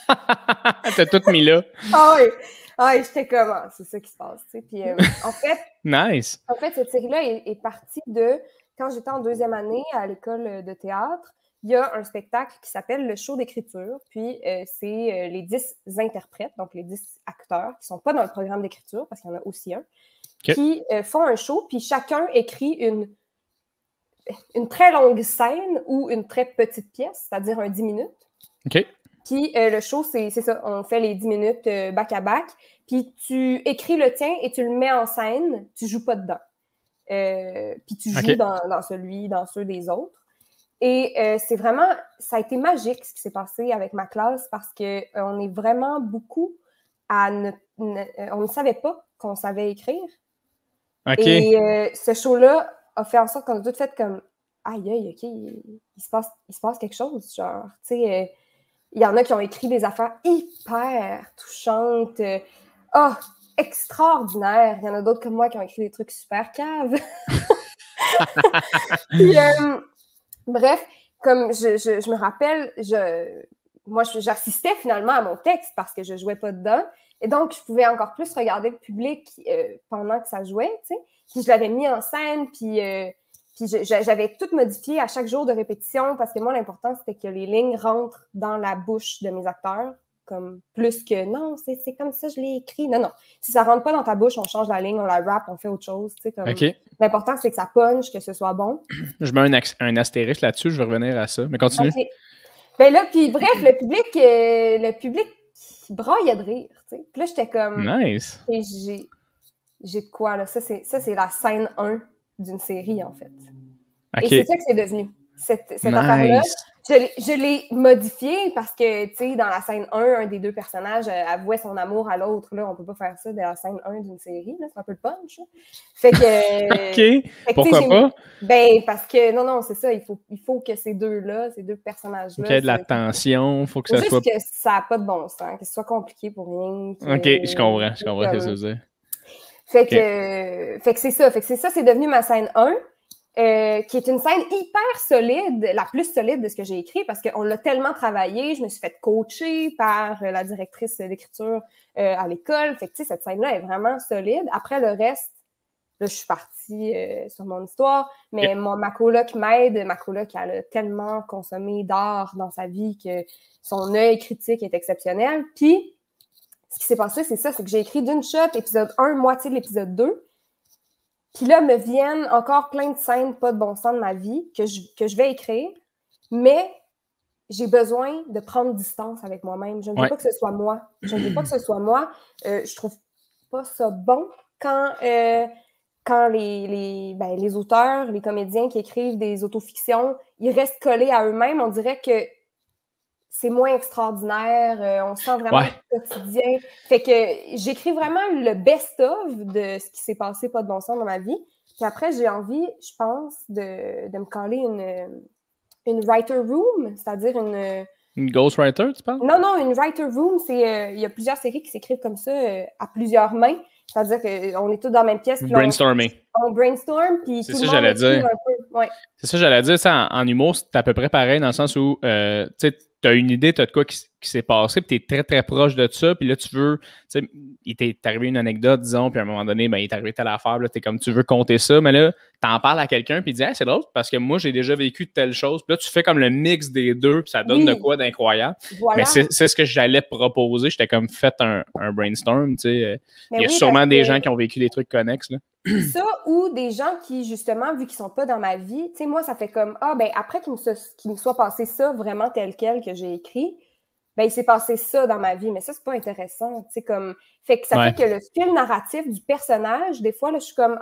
T'as tout mis là. J'étais comme, c'est ça qui se passe. Tu sais. Puis, en fait, nice. En fait, cette série-là est partie de quand j'étais en 2e année à l'école de théâtre. Il y a un spectacle qui s'appelle le show d'écriture. Puis, c'est les 10 interprètes, donc les 10 acteurs qui ne sont pas dans le programme d'écriture, parce qu'il y en a aussi un, qui font un show, puis chacun écrit une très longue scène ou une très petite pièce, c'est-à-dire un 10 minutes. OK. Puis, le show, c'est ça. On fait les 10 minutes back-à-back. Puis, tu écris le tien et tu le mets en scène. Tu ne joues pas dedans. Puis, tu joues dans ceux des autres. Et c'est vraiment, ça a été magique ce qui s'est passé avec ma classe parce qu'on est vraiment beaucoup on ne savait pas qu'on savait écrire. Okay. Et ce show-là a fait en sorte qu'on a tout fait comme aïe, OK, il se passe quelque chose. Genre, tu sais, il y en a qui ont écrit des affaires hyper touchantes, extraordinaires. Il y en a d'autres comme moi qui ont écrit des trucs super caves. Puis, bref, comme je me rappelle, moi, j'assistais finalement à mon texte parce que je ne jouais pas dedans. Et donc, je pouvais encore plus regarder le public pendant que ça jouait, tu sais. Puis je l'avais mis en scène, puis j'avais tout modifié à chaque jour de répétition parce que moi, l'important, c'était que les lignes rentrent dans la bouche de mes acteurs, comme plus que non, c'est comme ça, je l'ai écrit. Non, non. Si ça rentre pas dans ta bouche, on change la ligne, on la rappe, on fait autre chose, tu sais. Comme... OK. L'important, c'est que ça punch, que ce soit bon. Je mets un astérisque là-dessus, je vais revenir à ça. Mais continue. Okay. Ben là, puis bref, le public braillait de rire, tu sais. Puis là, j'étais comme... Nice. J'ai de quoi, là? Ça, c'est la scène 1 d'une série, en fait. Okay. Et c'est ça que c'est devenu. Cette affaire-là, je l'ai modifiée parce que, tu sais, dans la scène 1 des deux personnages avouait son amour à l'autre. Là, on peut pas faire ça dans la scène 1 d'une série. C'est un peu le punch. Là. Fait que... OK. Pourquoi pas? Ben, parce que, non, c'est ça. Il faut que ces deux-là, ces deux personnages-là... Il faut qu'il y ait de la tension. Il faut que ça soit... que ça n'a pas de bon sens, que ce soit compliqué pour rien. OK, je comprends ce que ça veut dire. Fait que c'est ça. Fait que c'est ça, c'est devenu ma scène 1. Qui est une scène hyper solide, la plus solide de ce que j'ai écrit, parce qu'on l'a tellement travaillé, je me suis fait coacher par la directrice d'écriture à l'école. Fait que, tu sais, cette scène-là est vraiment solide. Après, le reste, là, je suis partie sur mon histoire, mais ma coloc m'aide. Ma coloc, elle a tellement consommé d'art dans sa vie que son œil critique est exceptionnel. Puis, ce qui s'est passé, c'est ça, c'est que j'ai écrit d'une shot, épisode 1, moitié de l'épisode 2. Puis là, me viennent encore plein de scènes pas de bon sens de ma vie que je vais écrire, mais j'ai besoin de prendre distance avec moi-même. Je ne veux pas que ce soit moi. Je ne veux pas que ce soit moi. Je trouve pas ça bon quand les auteurs, les comédiens qui écrivent des autofictions, ils restent collés à eux-mêmes. On dirait que c'est moins extraordinaire, on sent vraiment le quotidien. Fait que j'écris vraiment le best-of de ce qui s'est passé pas de bon sens dans ma vie. Puis après, j'ai envie, je pense, de me caler une writer room, c'est-à-dire une ghostwriter, tu parles? Non, une writer room, c'est... il y a plusieurs séries qui s'écrivent comme ça, à plusieurs mains. C'est-à-dire qu'on est tous dans la même pièce. Brainstorming. On brainstorm, puis tout le monde écrit un peu. Ouais. C'est ça, j'allais dire. Ça, en humour, c'est à peu près pareil dans le sens où, tu sais, tu as une idée, tu as de quoi qui s'est passé, puis tu es très, très proche de ça, puis là, tu veux, tu sais, il t'est arrivé une anecdote, disons, puis à un moment donné, ben, il t'est arrivé telle affaire, là, tu es comme, tu veux compter ça, mais là, tu en parles à quelqu'un, puis il dit, hey, c'est drôle, parce que moi, j'ai déjà vécu telle chose, puis là, tu fais comme le mix des deux, puis ça donne de quoi d'incroyable. Voilà. Mais c'est ce que j'allais proposer, j'étais comme, fait un brainstorm, tu sais. Il y a sûrement des gens qui ont vécu des trucs connexes, là. Ça, ou des gens qui, justement, vu qu'ils sont pas dans ma vie, tu sais, moi, ça fait comme, après qu'il me soit passé ça vraiment tel quel que j'ai écrit, ben il s'est passé ça dans ma vie, mais ça, c'est pas intéressant, tu sais, comme, fait que ça fait que le fil narratif du personnage, des fois, là, je suis comme,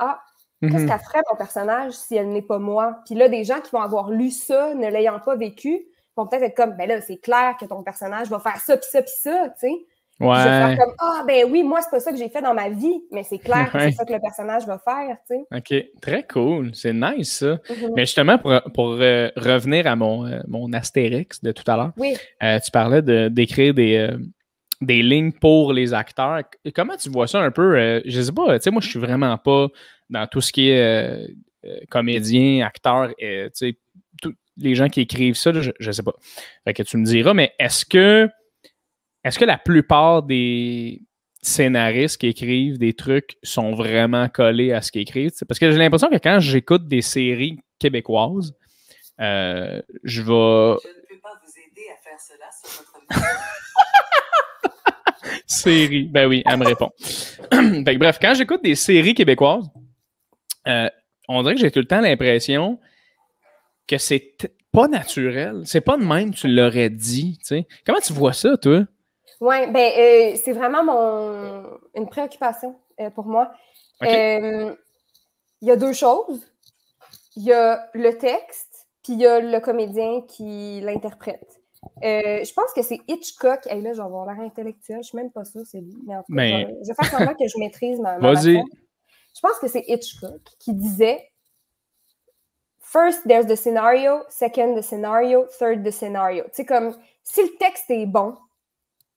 qu'est-ce qu'elle ferait, mon personnage, si elle n'est pas moi? Puis là, des gens qui vont avoir lu ça, ne l'ayant pas vécu, vont peut-être être comme, ben là, c'est clair que ton personnage va faire ça, puis ça, puis ça, tu sais. Ouais. Je vais faire comme, ben oui, moi, c'est pas ça que j'ai fait dans ma vie, mais c'est clair que c'est ça que le personnage va faire, tu sais. OK, très cool. C'est nice, ça. Mais justement, pour revenir à mon astérix de tout à l'heure, tu parlais d'écrire des lignes pour les acteurs. Comment tu vois ça un peu? Je sais pas, tu sais, moi, je suis vraiment pas dans tout ce qui est comédien, acteur, tu sais, les gens qui écrivent ça, là, je sais pas. Fait que tu me diras, mais est-ce que la plupart des scénaristes qui écrivent des trucs sont vraiment collés à ce qu'ils écrivent? Parce que j'ai l'impression que quand j'écoute des séries québécoises, je vais... Je ne peux pas vous aider à faire cela sur votre série. Ben oui, elle me répond. Fait que, bref, quand j'écoute des séries québécoises, on dirait que j'ai tout le temps l'impression que c'est pas naturel. C'est pas de même tu l'aurais dit. T'sais. Comment tu vois ça, toi? Oui, c'est vraiment une préoccupation pour moi. Il y a deux choses. Il y a le texte, puis il y a le comédien qui l'interprète. Je pense que c'est Hitchcock. Hey, là, je vais avoir l'air intellectuel. Je ne suis même pas sûre, c'est lui. Mais en tout cas, je vais faire semblant que je maîtrise ma Vas-y. Je pense que c'est Hitchcock qui disait First, there's the scenario. Second, the scenario. Third, the scenario. Tu sais, comme, si le texte est bon,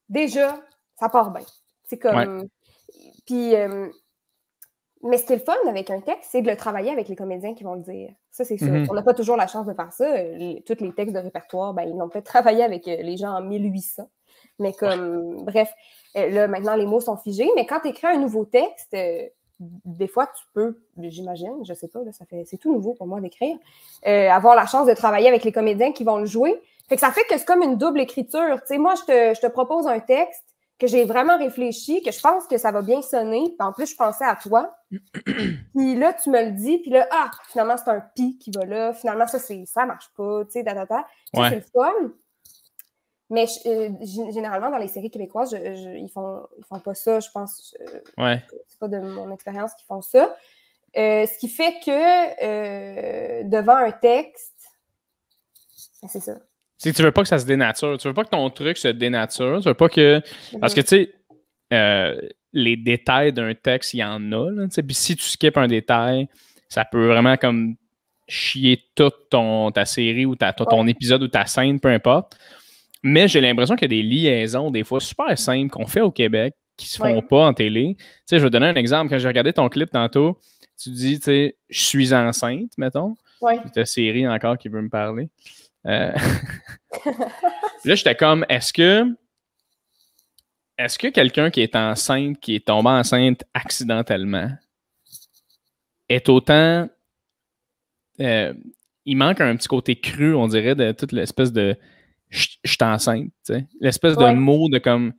déjà, ça part bien. C'est comme... Puis, mais ce qui est le fun avec un texte, c'est de le travailler avec les comédiens qui vont le dire. Ça, c'est sûr. On n'a pas toujours la chance de faire ça. Tous les textes de répertoire, ben, ils l'ont peut-être travaillé avec les gens en 1800. Mais comme, bref. Là, maintenant, les mots sont figés, mais quand tu écris un nouveau texte, des fois, tu peux, j'imagine, je sais pas, là, c'est tout nouveau pour moi d'écrire, avoir la chance de travailler avec les comédiens qui vont le jouer. Fait que ça fait que c'est comme une double écriture. Tu sais, moi, je te propose un texte que j'ai vraiment réfléchi, que je pense que ça va bien sonner. Puis en plus, je pensais à toi. Puis là, tu me le dis. Puis là, finalement, c'est un pi qui va là. Finalement, ça marche pas. Tu sais, Ouais. c'est le fun. Mais généralement, dans les séries québécoises, ils font pas ça, je pense. Ouais. C'est pas de mon expérience qu'ils font ça. Ce qui fait que devant un texte, c'est ça. C'est que tu veux pas que ça se dénature. Tu veux pas que ton truc se dénature. Tu veux pas que... Parce que, tu sais, les détails d'un texte, il y en a. Là, puis si tu skippes un détail, ça peut vraiment comme chier toute ta série ou ton épisode ou ta scène, peu importe. Mais j'ai l'impression qu'il y a des liaisons, des fois super simples, qu'on fait au Québec, qui se font pas en télé. Tu sais, je vais te donner un exemple. Quand j'ai regardé ton clip tantôt, tu dis, tu sais, je suis enceinte, mettons. Ouais. Tu as série encore qui veut me parler. Là, j'étais comme, est-ce que quelqu'un qui est enceinte, qui est tombé enceinte accidentellement, est autant... il manque un petit côté cru, on dirait, de toute l'espèce de « je suis enceinte », tu sais. L'espèce de mot de comme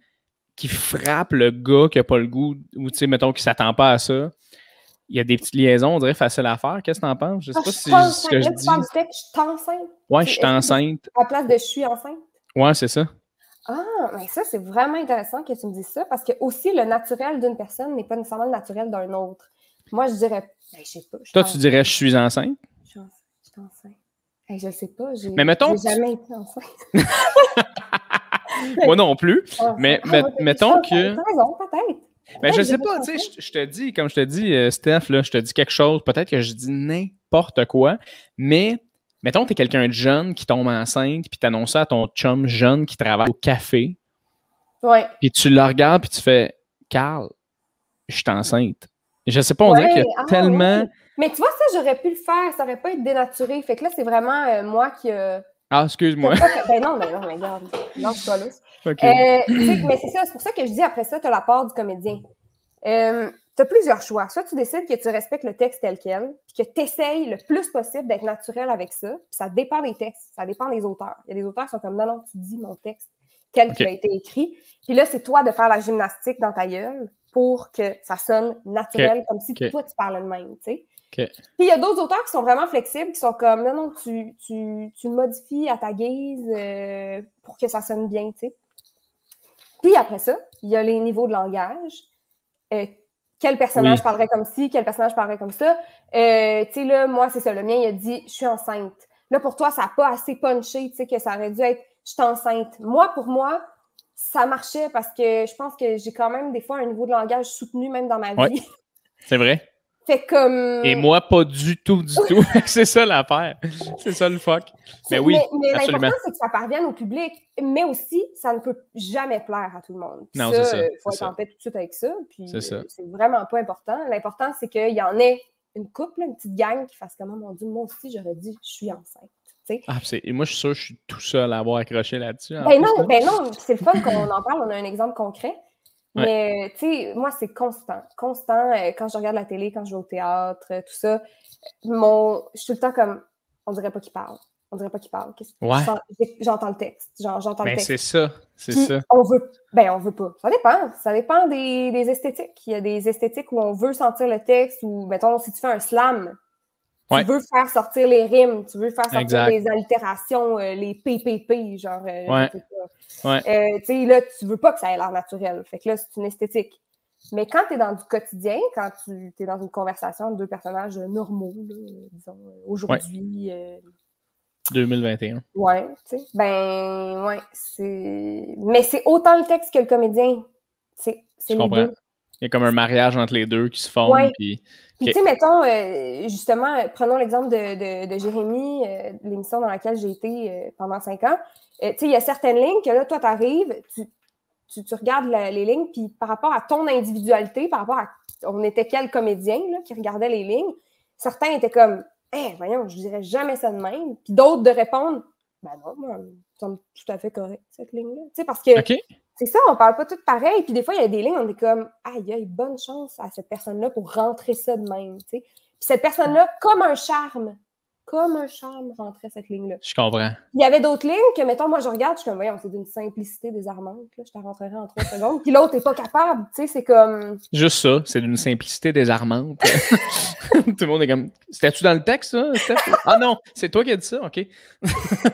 qui frappe le gars qui n'a pas le goût, ou tu sais, mettons, qui ne s'attend pas à ça. Il y a des petites liaisons, on dirait, faciles à faire. Qu'est-ce que t'en penses? Je sais pas si c'est ce que je dis. Tu parles du texte, je suis enceinte. Ouais, je suis enceinte. À la place de je suis enceinte. Ouais, c'est ça. Ah, mais ça, c'est vraiment intéressant que tu me dises ça, parce que aussi, le naturel d'une personne n'est pas nécessairement le naturel d'un autre. Moi, je dirais, je sais pas. Toi, tu dirais, je suis enceinte? Je suis enceinte. Je sais pas, mais mettons, j'ai jamais été enceinte. Moi non plus. Mais mettons que... T'as raison, peut-être. Mais je sais pas, tu sais, je te dis, comme je te dis, Steph, là, je te dis quelque chose, peut-être que je dis n'importe quoi, mais mettons que tu es quelqu'un de jeune qui tombe enceinte, puis t'annonces ça à ton chum jeune qui travaille au café, puis tu le regardes, puis tu fais « Carl, je suis enceinte ». Je sais pas, on dirait qu'il y a tellement... Ouais. Mais tu vois, ça, j'aurais pu le faire, ça aurait pas été dénaturé. Fait que là, c'est vraiment moi qui... Ah, excuse-moi. Ben non, mais regarde. Non, je suis pas là. Okay. Mais c'est ça, c'est pour ça que je dis après ça, tu as la part du comédien. Tu as plusieurs choix. Soit tu décides que tu respectes le texte tel quel, puis que tu essayes le plus possible d'être naturel avec ça. Puis ça dépend des textes, ça dépend des auteurs. Il y a des auteurs qui sont comme non, tu dis mon texte tel qu'il a été écrit. Puis là, c'est toi de faire la gymnastique dans ta gueule pour que ça sonne naturel, comme si toi, tu parlais de même, tu sais. Puis il y a d'autres auteurs qui sont vraiment flexibles, qui sont comme non, tu le modifies à ta guise pour que ça sonne bien, tu sais. Puis après ça, il y a les niveaux de langage. Quel personnage parlerait comme ci, quel personnage parlerait comme ça. Tu sais, là, moi, c'est ça. Le mien, il a dit « je suis enceinte ». Là, pour toi, ça n'a pas assez punché, tu sais, que ça aurait dû être « je suis enceinte ». Moi, pour moi, ça marchait parce que je pense que j'ai quand même des fois un niveau de langage soutenu, même dans ma vie. C'est vrai. Fait comme... Et moi, pas du tout. C'est ça l'affaire. C'est ça le fuck. Mais oui, mais l'important, c'est que ça parvienne au public. Mais aussi, ça ne peut jamais plaire à tout le monde. Puis non, c'est ça. Il faut être en paix tout de suite avec ça. Puis c'est vraiment pas important. L'important, c'est qu'il y en ait une couple, une petite gang qui fasse comme « mon Dieu, moi aussi, j'aurais dit je suis enceinte ». Et moi, je suis sûr que je suis tout seul à avoir accroché là-dessus. Ben non, c'est le fun qu'on en parle. On a un exemple concret. Mais, tu sais, moi, c'est constant. Constant, quand je regarde la télé, quand je vais au théâtre, tout ça, je suis tout le temps comme, on dirait pas qu'il parle. On dirait pas qu'il parle. J'entends le texte. J'entends le texte. C'est ça. C'est puis, ça. on veut pas. Ça dépend. Ça dépend des esthétiques. Il y a des esthétiques où on veut sentir le texte, ou, mettons, si tu fais un slam, tu veux faire sortir les rimes, tu veux faire sortir les allitérations, les PPP, genre. Tu sais, là, tu veux pas que ça ait l'air naturel. Fait que là, c'est une esthétique. Mais quand tu es dans du quotidien, quand tu es dans une conversation de deux personnages normaux, là, disons, aujourd'hui. 2021. Ouais, tu sais. Mais c'est autant le texte que le comédien. C'est les deux. Il y a comme un mariage entre les deux qui se forme. Puis tu sais, mettons, justement, prenons l'exemple de Jérémy, l'émission dans laquelle j'ai été pendant 5 ans. Tu sais, il y a certaines lignes que là, toi, tu arrives, tu regardes les lignes, puis par rapport à ton individualité, par rapport à on était quel comédien là, qui regardait les lignes, certains étaient comme voyons, je dirais jamais ça de même. Puis d'autres de répondre ben non, moi, ça me semble tout à fait correct, cette ligne-là. Tu sais, parce que C'est ça, on parle pas toutes pareil. Puis des fois, il y a des lignes, on est comme, aïe, bonne chance à cette personne-là pour rentrer ça de même, tu sais. Puis cette personne-là, comme un charme, rentrait cette ligne-là. Je comprends. Il y avait d'autres lignes que, mettons, moi, je regarde, je suis comme, voyons, c'est d'une simplicité désarmante, là, je te rentrerai en 3 secondes. Puis l'autre n'est pas capable, tu sais, c'est comme... Juste ça, c'est d'une simplicité désarmante. Tout le monde est comme, c'était-tu dans le texte, ça, Steph? Ah non, c'est toi qui as dit ça, OK.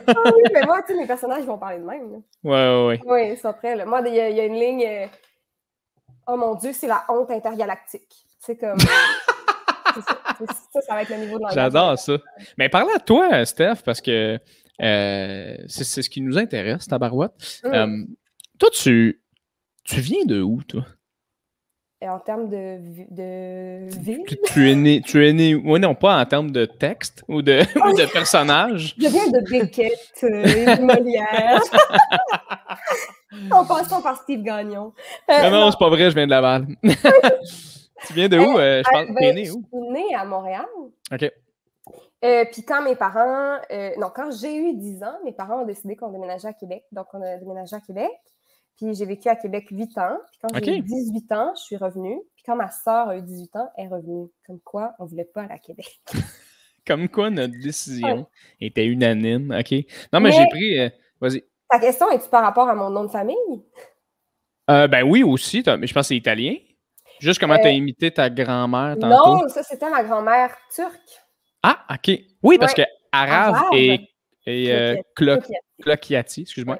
Ah oui, mais moi, tu sais, mes personnages vont parler de même, là. Ouais. Oui, c'est après, là. Moi, il y a une ligne... Oh mon Dieu, c'est la honte intergalactique. C'est comme... ça va être le niveau de langage. J'adore ça. Mais parle à toi, Steph, parce que c'est ce qui nous intéresse, tabarouette. Toi, tu viens de où, toi? Et en termes de ville? Tu es né... Oui, non, pas en termes de texte ou de personnage. Je viens de Beckett et de Molière. En passant par Steve Gagnon. Non, c'est pas vrai, je viens de Laval. Tu viens de où? Je pense que tu es né où? Je suis née à Montréal. OK. Puis quand mes parents... quand j'ai eu 10 ans, mes parents ont décidé qu'on déménageait à Québec. Donc, on a déménagé à Québec. Puis j'ai vécu à Québec 8 ans. Puis quand j'ai eu 18 ans, je suis revenue. Puis quand ma sœur a eu 18 ans, elle est revenue. Comme quoi, on ne voulait pas aller à Québec. Comme quoi, notre décision était unanime. OK. Non, mais j'ai pris... Vas-y. Ta question, est-tu par rapport à mon nom de famille? Ben oui, aussi. Mais je pense que c'est italien. Juste comment tu as imité ta grand-mère tantôt. Non, ça, c'était ma grand-mère turque. Ah, OK. Oui, parce que arabe et Clocchiati, excuse-moi,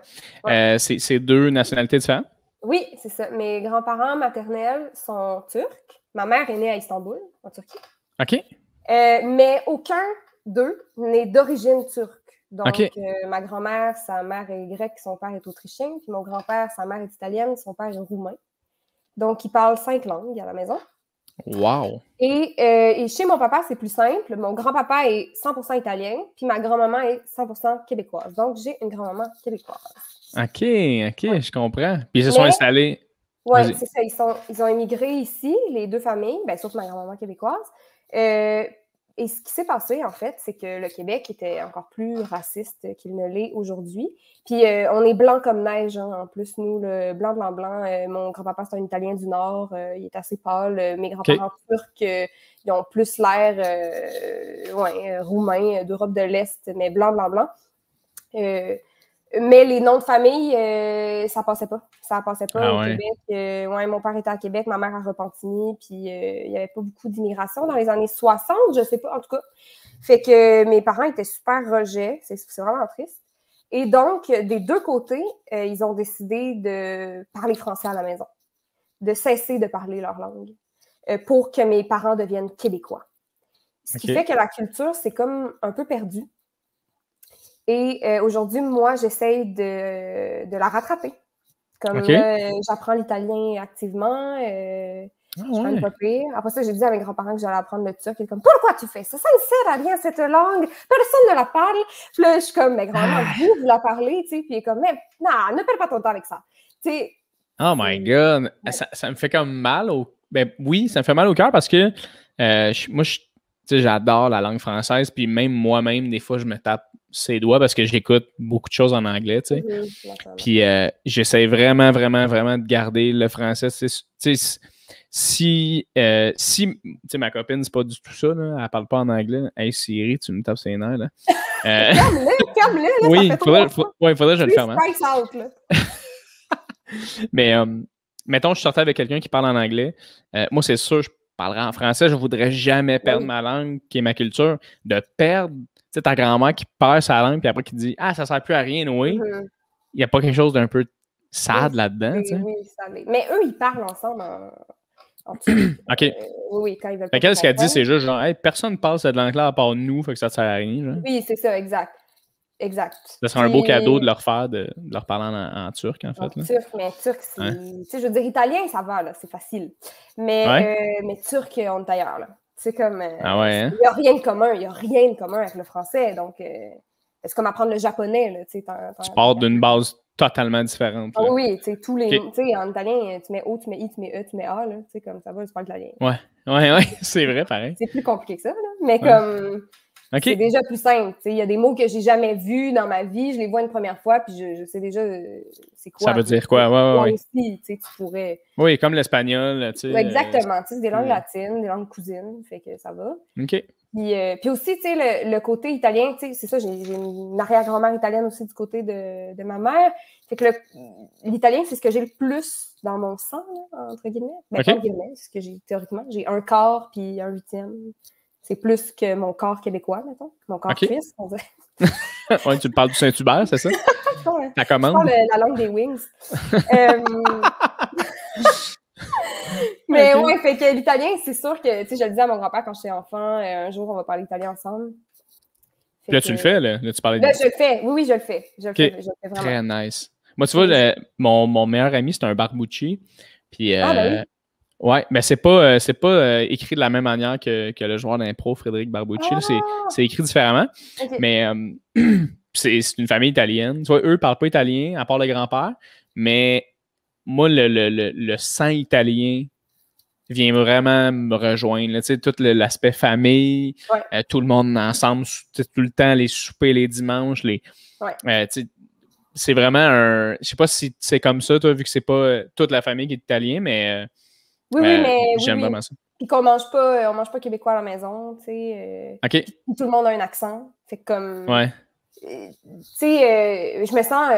c'est 2 nationalités différentes. Oui, c'est ça. Mes grands-parents maternels sont turcs. Ma mère est née à Istanbul, en Turquie. OK. Mais aucun d'eux n'est d'origine turque. Donc, ma grand-mère, sa mère est grecque, son père est autrichien. Puis mon grand-père, sa mère est italienne, son père est roumain. Donc, ils parlent 5 langues à la maison. Wow! Et chez mon papa, c'est plus simple. Mon grand-papa est 100% italien, puis ma grand-maman est 100% québécoise. Donc, j'ai une grand-maman québécoise. OK, je comprends. Puis ils se sont installés... Oui, c'est ça. Ils ont émigré ici, les 2 familles, bien, sauf ma grand-maman québécoise. Et ce qui s'est passé, en fait, c'est que le Québec était encore plus raciste qu'il ne l'est aujourd'hui. Puis on est blanc comme neige, hein, en plus, nous, le blanc. Mon grand-papa, c'est un Italien du Nord, il est assez pâle. Mes grands-parents turcs, ils ont plus l'air roumain, d'Europe de l'Est, mais blanc. Mais les noms de famille, ça passait pas. Ça passait pas au Québec. Mon père était à Québec, ma mère à Repentigny, puis il n'y avait pas beaucoup d'immigration dans les années 60, je sais pas, en tout cas. Fait que mes parents étaient super rejets, c'est vraiment triste. Et donc, des 2 côtés, ils ont décidé de parler français à la maison, de cesser de parler leur langue, pour que mes parents deviennent québécois. Ce qui fait que la culture, c'est comme un peu perdu. Et aujourd'hui, moi, j'essaye de la rattraper. Comme j'apprends l'italien activement, je parle pas pire. Après ça, j'ai dit à mes grands-parents que j'allais apprendre le turc. Ils sont comme, pourquoi tu fais ça? Ça ne sert à rien, cette langue. Personne ne la parle. Puis là, je suis comme, mais grand-mère, vous la parlez, tu sais. Puis il est comme, mais non, ne perds pas ton temps avec ça. Tu sais. Oh my God! Ça me fait comme mal au... Ben oui, ça me fait mal au cœur parce que moi, j'adore la langue française. Puis même moi-même, des fois, je me tape ses doigts parce que j'écoute beaucoup de choses en anglais, tu sais. Puis j'essaie vraiment de garder le français. Si ma copine, c'est pas du tout ça, là, elle parle pas en anglais. Hey Siri, tu me tapes ses nerfs, là. Calme-le, là, oui, il faudrait que je le fasse. Mais mettons, je sortais avec quelqu'un qui parle en anglais. Moi, c'est sûr, je parlerai en français. Je voudrais jamais perdre ma langue, qui est ma culture. De perdre ta grand-mère qui perd sa langue, puis après qui dit « Ah, ça sert plus à rien, oui. Il n'y a pas quelque chose d'un peu sad là-dedans, tu sais. Oui, ça l'est. Mais eux, ils parlent ensemble en turc. OK. Oui, quand ils veulent pas. Ce qu'elle dit, c'est juste genre, hey, personne ne parle cette langue-là à part nous, fait que ça ne sert à rien. Genre. Oui, c'est ça, exact. Ça serait un beau cadeau de leur faire, de leur parler en turc, en fait. En turc, mais turc, c'est... Tu sais, je veux dire, italien, ça va, là, c'est facile. Mais turc, on est ailleurs, là. C'est comme... il n'y a rien de commun, avec le français, donc... c'est comme apprendre le japonais, là, tu sais. Tu pars d'une base totalement différente. Là. Oui, tu sais, tous les... Tu sais, en italien, tu mets O, tu mets I, tu mets E, tu mets A, là, tu sais, comme ça va, tu parles italien. Ouais, c'est vrai, pareil. C'est plus compliqué que ça, là, mais comme... OK. C'est déjà plus simple. Il y a des mots que j'ai jamais vus dans ma vie, je les vois une première fois, puis je sais déjà c'est quoi. Ça veut dire quoi? Ouais. Aussi, tu pourrais... Oui, comme l'espagnol, tu sais. Exactement, c'est des langues latines, des langues cousines, fait que ça va. OK. Puis aussi, tu sais, le côté italien, tu sais, c'est ça, j'ai une arrière-grand-mère italienne aussi du côté de ma mère. Fait que l'italien, c'est ce que j'ai le plus dans mon sang, là, entre guillemets. Ben, pas en guillemets, c'est ce que j'ai théoriquement. J'ai un quart puis un huitième. C'est plus que mon corps québécois, mettons. Mon corps suisse, on dirait. Ouais, tu parles du Saint-Hubert, c'est ça? Ouais. Ta commande? Je parle la langue des wings. Mais ouais, fait que l'italien, c'est sûr que, tu sais, je le disais à mon grand-père quand j'étais enfant, un jour, on va parler italien ensemble. Fait là, tu le fais, là? Là, tu parlais je le fais. Oui, je le fais. Je le fais vraiment. Très nice. Moi, tu vois, mon meilleur ami, c'est un Barbucci. Puis, ben oui. ouais, mais c'est pas écrit de la même manière que le joueur d'impro, Frédéric Barbucci. C'est écrit différemment. Okay. Mais c'est une famille italienne. Tu vois, eux ne parlent pas italien, à part le grand-père. Mais moi, le sang italien vient vraiment me rejoindre. Tu sais, tout l'aspect famille, tout le monde ensemble, tout le temps, les soupers les dimanches. C'est vraiment un... Je sais pas si c'est comme ça, toi, vu que c'est pas toute la famille qui est italien, mais... mais j'aime vraiment ça. Puis qu'on mange pas québécois à la maison, tu sais. OK. Tout le monde a un accent. Fait que comme... Ouais. Tu sais, je me sens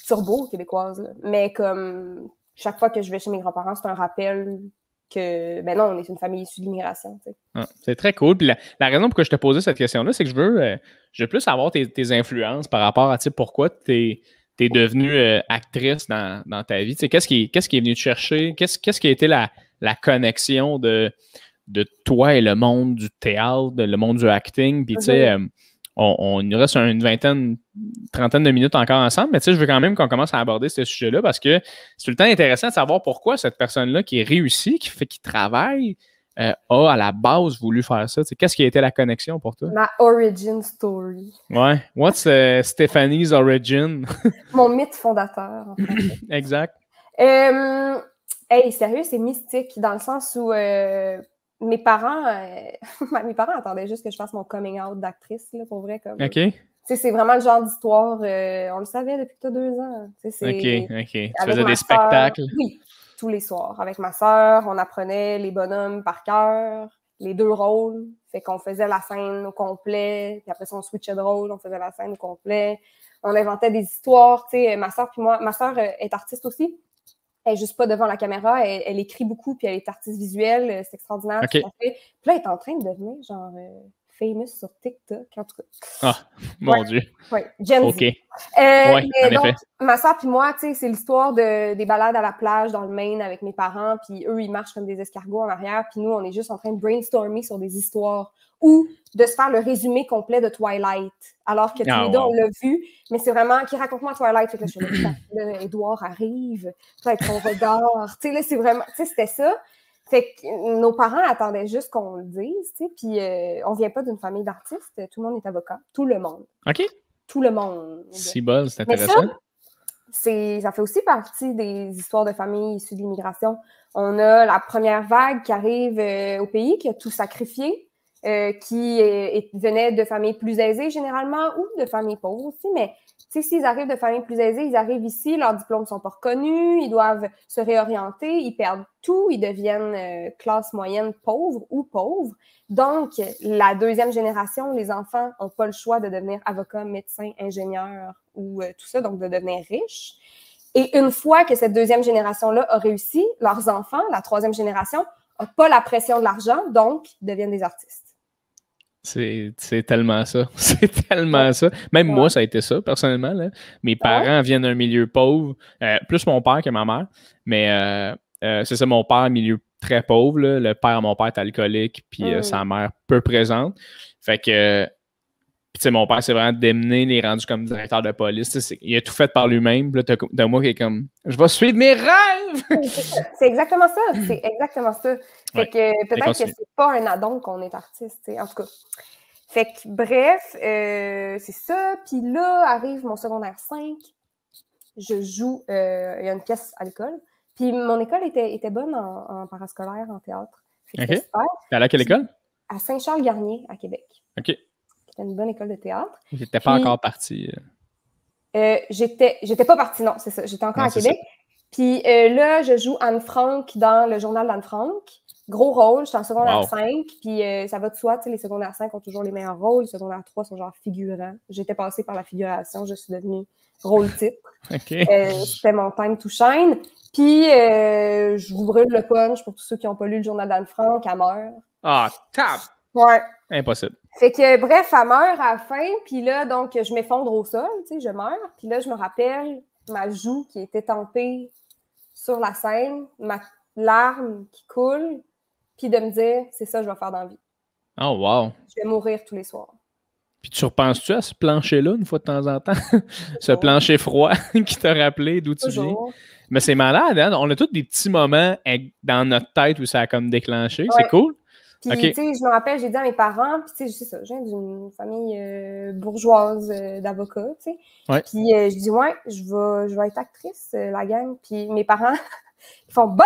turbo québécoise, là. Mais comme chaque fois que je vais chez mes grands-parents, c'est un rappel que, ben non, on est une famille issue de l'immigration, tu sais. Ah, c'est très cool. Puis la raison pour que je te posais cette question-là, c'est que je veux plus savoir tes influences par rapport à, tu sais, pourquoi tu es devenue actrice dans ta vie. Tu sais, qu'est-ce qui est venu te chercher? Qu'est-ce qui a été la connexion de toi et le monde du théâtre, le monde du acting? Puis, tu sais, on nous reste une vingtaine, trentaine de minutes encore ensemble, mais tu sais, je veux quand même qu'on commence à aborder ce sujet-là parce que c'est tout le temps intéressant de savoir pourquoi cette personne-là qui est réussie, qui travaille, a à la base voulu faire ça. Tu sais, qu'est-ce qui a été la connexion pour toi? Ma origin story. Ouais. What's Stéphanie's origin? Mon mythe fondateur, en fait. Exact. Hey, sérieux, c'est mystique dans le sens où mes parents attendaient juste que je fasse mon coming out d'actrice, là, pour vrai. Comme, OK. C'est vraiment le genre d'histoire, on le savait depuis que tu as 2 ans. OK. Tu faisais des spectacles? Oui, tous les soirs. Avec ma sœur, on apprenait les bonhommes par cœur, les 2 rôles. Fait qu'on faisait la scène au complet, puis après ça, on switchait de rôle, on faisait la scène au complet. On inventait des histoires, tu sais, ma sœur puis moi. Ma sœur est artiste aussi. Elle n'est juste pas devant la caméra, elle écrit beaucoup, puis elle est artiste visuelle, c'est extraordinaire. Okay. Puis là, elle est en train de devenir genre famous sur TikTok, en tout cas. Ah, mon Dieu. Oui, Gen Z. OK. Oui, donc, ma soeur puis moi, tu sais, c'est l'histoire des balades à la plage dans le Maine avec mes parents, puis eux, ils marchent comme des escargots en arrière, puis nous, on est juste en train de brainstormer sur des histoires ou de se faire le résumé complet de Twilight, alors que tous les deux, on l'a vu, mais c'est vraiment, qui raconte-moi Twilight, fait que là, je suis là, Édouard arrive, avec son regard, tu sais, là, c'est vraiment, tu sais, c'était ça. Fait que nos parents attendaient juste qu'on le dise, tu sais, puis on vient pas d'une famille d'artistes, tout le monde est avocat, tout le monde. OK. Tout le monde. C'est bon, c'est intéressant. Ça fait aussi partie des histoires de familles issues de l'immigration. On a la première vague qui arrive au pays, qui a tout sacrifié, qui venait de familles plus aisées généralement ou de familles pauvres aussi, mais s'ils arrivent de familles plus aisées, ils arrivent ici, leurs diplômes ne sont pas reconnus, ils doivent se réorienter, ils perdent tout, ils deviennent classe moyenne pauvre ou pauvre. Donc, la deuxième génération, les enfants n'ont pas le choix de devenir avocat, médecin, ingénieur ou tout ça, donc de devenir riches. Et une fois que cette deuxième génération-là a réussi, leurs enfants, la troisième génération, n'ont pas la pression de l'argent, donc deviennent des artistes. C'est tellement ça. C'est tellement ça. Même moi, ça a été ça, personnellement. Là. Mes parents viennent d'un milieu pauvre, plus mon père que ma mère. Mais c'est ça, mon père, milieu très pauvre. Là. Le père de mon père est alcoolique, puis sa mère peu présente. Fait que, tu sais, mon père, c'est vraiment démené, il est rendu comme directeur de police. Il a tout fait par lui-même. Puis là, t'as moi qui est comme, je vais suivre mes rêves! C'est exactement ça. C'est exactement ça. Fait que peut-être que c'est pas un addon qu'on est artiste, en tout cas. Fait que, bref, c'est ça. Puis là, arrive mon secondaire 5. Je joue, il y a une pièce à l'école. Puis mon école était bonne en parascolaire, en théâtre. OK. T'es allé à quelle école? À Saint-Charles-Garnier, à Québec. OK. C'était une bonne école de théâtre. J'étais pas encore parti. J'étais pas partie, non, c'est ça. J'étais encore à Québec. Puis là, je joue Anne Frank dans le journal d'Anne Frank. Gros rôle, je suis en secondaire 5. Puis ça va de soi, tu sais, les secondaires 5 ont toujours les meilleurs rôles. Les secondaires 3 sont genre figurants. J'étais passée par la figuration, je suis devenue rôle-titre. C'était mon time to shine. Puis je vous brûle le punch pour tous ceux qui n'ont pas lu le journal d'Anne Frank, elle meurt. Ah, tap! Ouais. Impossible. Fait que, bref, elle meurt à la fin, puis là, donc, je m'effondre au sol, tu sais, je meurs. Puis là, je me rappelle ma joue qui était tempée sur la scène, ma larme qui coule, puis de me dire, c'est ça que je vais faire dans la vie. Oh, wow! Je vais mourir tous les soirs. Puis tu repenses-tu à ce plancher-là, une fois de temps en temps? Ce plancher froid qui t'a rappelé d'où tu viens? Mais c'est malade, hein? On a tous des petits moments dans notre tête où ça a comme déclenché. C'est cool. Puis, tu sais, je me rappelle, j'ai dit à mes parents, puis, tu sais, c'est ça, je viens d'une famille bourgeoise d'avocats, tu sais. Puis, je dis, ouais, je vais être actrice, la gang. Puis, mes parents, ils font, bon!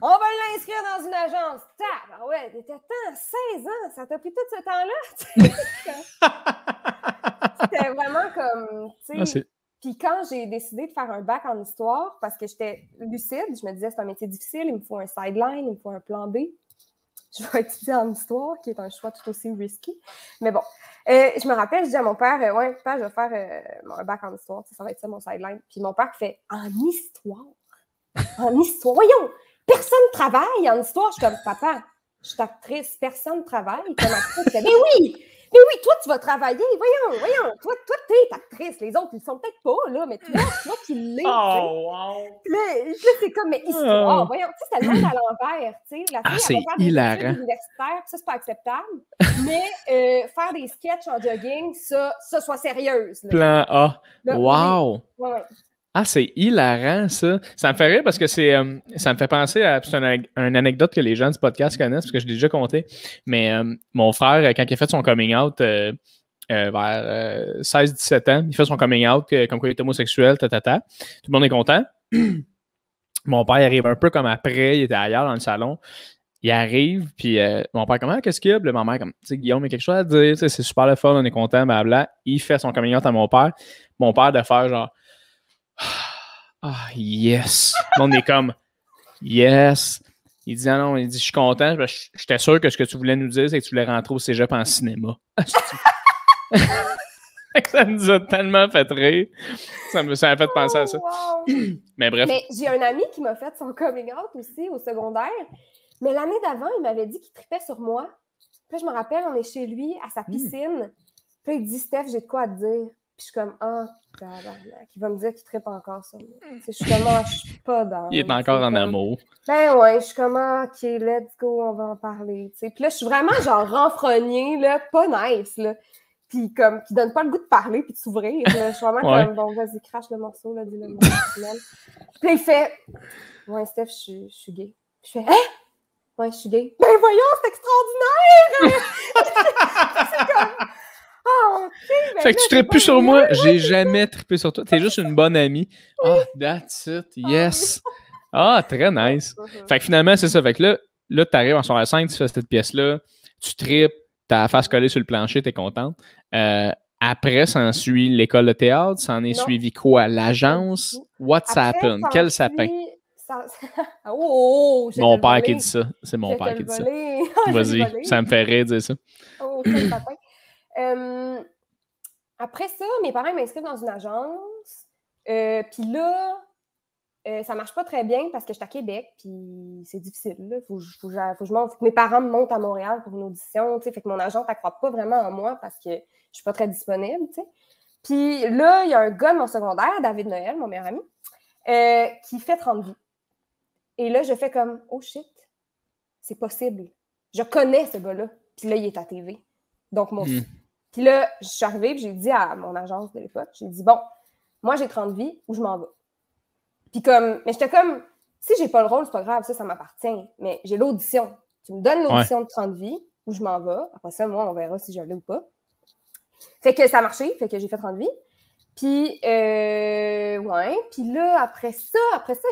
On va l'inscrire dans une agence. Ah ouais, t'étais 16 ans, ça t'a pris tout ce temps-là? C'était vraiment comme, tu sais. Puis quand j'ai décidé de faire un bac en histoire, parce que j'étais lucide, je me disais, c'est un métier difficile, il me faut un sideline, il me faut un plan B. Je vais étudier en histoire, qui est un choix tout aussi risky. Mais bon, je me rappelle, je dis à mon père, ouais, papa, je vais faire un bac en histoire, ça va être ça mon sideline. Puis mon père fait, en histoire? En histoire? Voyons! Personne ne travaille en histoire. Je suis comme, papa, je suis actrice, personne ne travaille comme actrice. Mais oui, toi, tu vas travailler. Voyons. Toi, t'es actrice. Les autres, ils ne sont peut-être pas, là, mais toi qui l'es. Oh, wow! Puis là, c'est comme, mais histoire, voyons. Tu sais, c'est le monde à l'envers, tu sais. La fille, c'est elle va faire des hilarant. études universitaires, ça, c'est pas acceptable. Mais faire des sketchs en jogging, ça, sois sérieuse. Là. Plan A. Là, wow! Oui. Ouais. Ah, c'est hilarant, ça. Ça me fait rire parce que ça me fait penser à une anecdote que les gens du podcast connaissent, parce que je l'ai déjà conté. Mais mon frère, quand il a fait son coming out vers 16-17 ans, il fait son coming out comme quoi il est homosexuel, Tout le monde est content. Mon père arrive un peu comme après, il était ailleurs dans le salon. Il arrive, puis mon père, comment, qu'est-ce qu'il y a? Puis ma mère, comme, tu sais, Guillaume, il y a quelque chose à dire, c'est super le fun, on est content, blablabla. Il fait son coming out à mon père. Mon père de faire genre, ah, yes! On est comme, yes! Il dit, ah non, il dit, je suis content. J'étais sûr que ce que tu voulais nous dire, c'est que tu voulais rentrer au cégep en cinéma. Ça nous a tellement fait rire. Ça m'a fait penser à ça. Wow. Mais bref. Mais j'ai un ami qui m'a fait son coming out aussi au secondaire. Mais l'année d'avant, il m'avait dit qu'il tripait sur moi. Puis je me rappelle, on est chez lui, à sa piscine. Puis il dit, Steph, j'ai de quoi à te dire. Puis je suis comme, il va me dire qu'il trippe encore sur moi. Je suis comme, je suis pas dans. Il est encore en amour. Ben ouais, je suis comme, OK, let's go, on va en parler. T'sais. Puis là, je suis vraiment genre renfrognée, là, pas nice, là. Puis comme, qui donne pas le goût de parler puis de s'ouvrir. Je suis vraiment comme, bon, vas-y, crache le morceau, là, dis-le moi. Puis il fait, ouais, Steph, je suis gay. Je fais, hein? Ouais, je suis gay. Ben voyons, c'est extraordinaire! C'est comme, OK. Ben fait que tu tripes plus sur moi. J'ai jamais trippé sur toi. T'es juste une bonne amie. Ah, that's it. Yes. Ah, très nice. Fait que finalement, c'est ça. Fait que là t'arrives en soirée 5, tu fais cette pièce-là, tu tripes, t'as la face collée sur le plancher, t'es contente. Après, s'en suit l'école de théâtre, s'en est suivi quoi? L'agence? What's happened? Quel sapin? Mon père qui dit ça. C'est mon père qui dit ça. Vas-y, ça me fait rire de dire ça. Oh, quel sapin. Après ça, mes parents m'inscrivent dans une agence. Puis là, ça marche pas très bien parce que je suis à Québec, puis c'est difficile. Il faut que je monte. Faut que mes parents me montent à Montréal pour une audition. Fait que mon agente ne croit pas vraiment en moi parce que je suis pas très disponible. T'sais. Puis là, il y a un gars de mon secondaire, David Noël, mon meilleur ami, qui fait 30 vies. Et là, je fais comme, oh shit, c'est possible. Je connais ce gars-là. Puis là, il est à TV. Donc, moi aussi. Puis là, je suis arrivée, puis j'ai dit à mon agence de l'époque, j'ai dit, bon, moi, j'ai 30 vies, où je m'en vais. Puis comme, mais j'étais comme, si j'ai pas le rôle, c'est pas grave, ça m'appartient. Mais j'ai l'audition. Tu me donnes l'audition de 30 vies, où je m'en vais. Après ça, moi, on verra si je l'ai ou pas. Fait que ça a marché, fait que j'ai fait 30 vies. Puis, ouais. Puis là, après ça,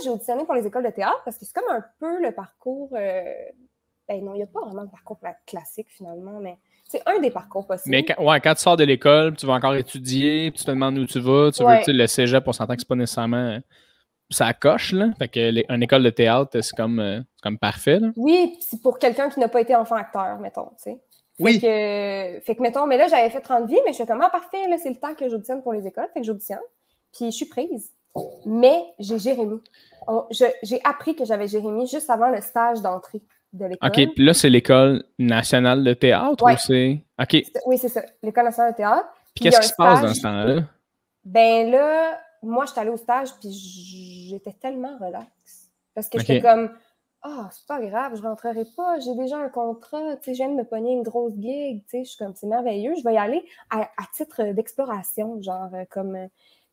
j'ai auditionné pour les écoles de théâtre parce que c'est comme un peu le parcours. Ben non, il n'y a pas vraiment de parcours classique finalement, mais C'est un des parcours possibles. Mais quand tu sors de l'école, tu vas encore étudier, puis tu te demandes où tu vas, tu veux, le cégep, on s'entend que c'est pas nécessairement... Ça coche, là. Fait que une école de théâtre, c'est comme parfait, là. Oui, c'est pour quelqu'un qui n'a pas été enfant acteur, mettons, tu sais. Oui. Fait que, mettons, mais là, j'avais fait 30 vies, mais je suis comme, parfait, là, c'est le temps que j'auditionne pour les écoles. Fait que j'auditionne. Puis je suis prise. Mais j'ai Jérémy. J'ai appris que j'avais Jérémy juste avant le stage d'entrée de l'école. OK, puis là, c'est l'École nationale de théâtre ou c'est... OK. Oui, c'est ça. L'École nationale de théâtre. Puis qu'est-ce qui se passe dans ce temps-là? Ben là, moi, j'étais allée au stage, puis j'étais tellement relax. Parce que j'étais comme... c'est pas grave, je rentrerai pas, j'ai déjà un contrat, tu sais, j'aime me pogner une grosse gig, tu sais, je suis comme, c'est merveilleux, je vais y aller à titre d'exploration, genre, comme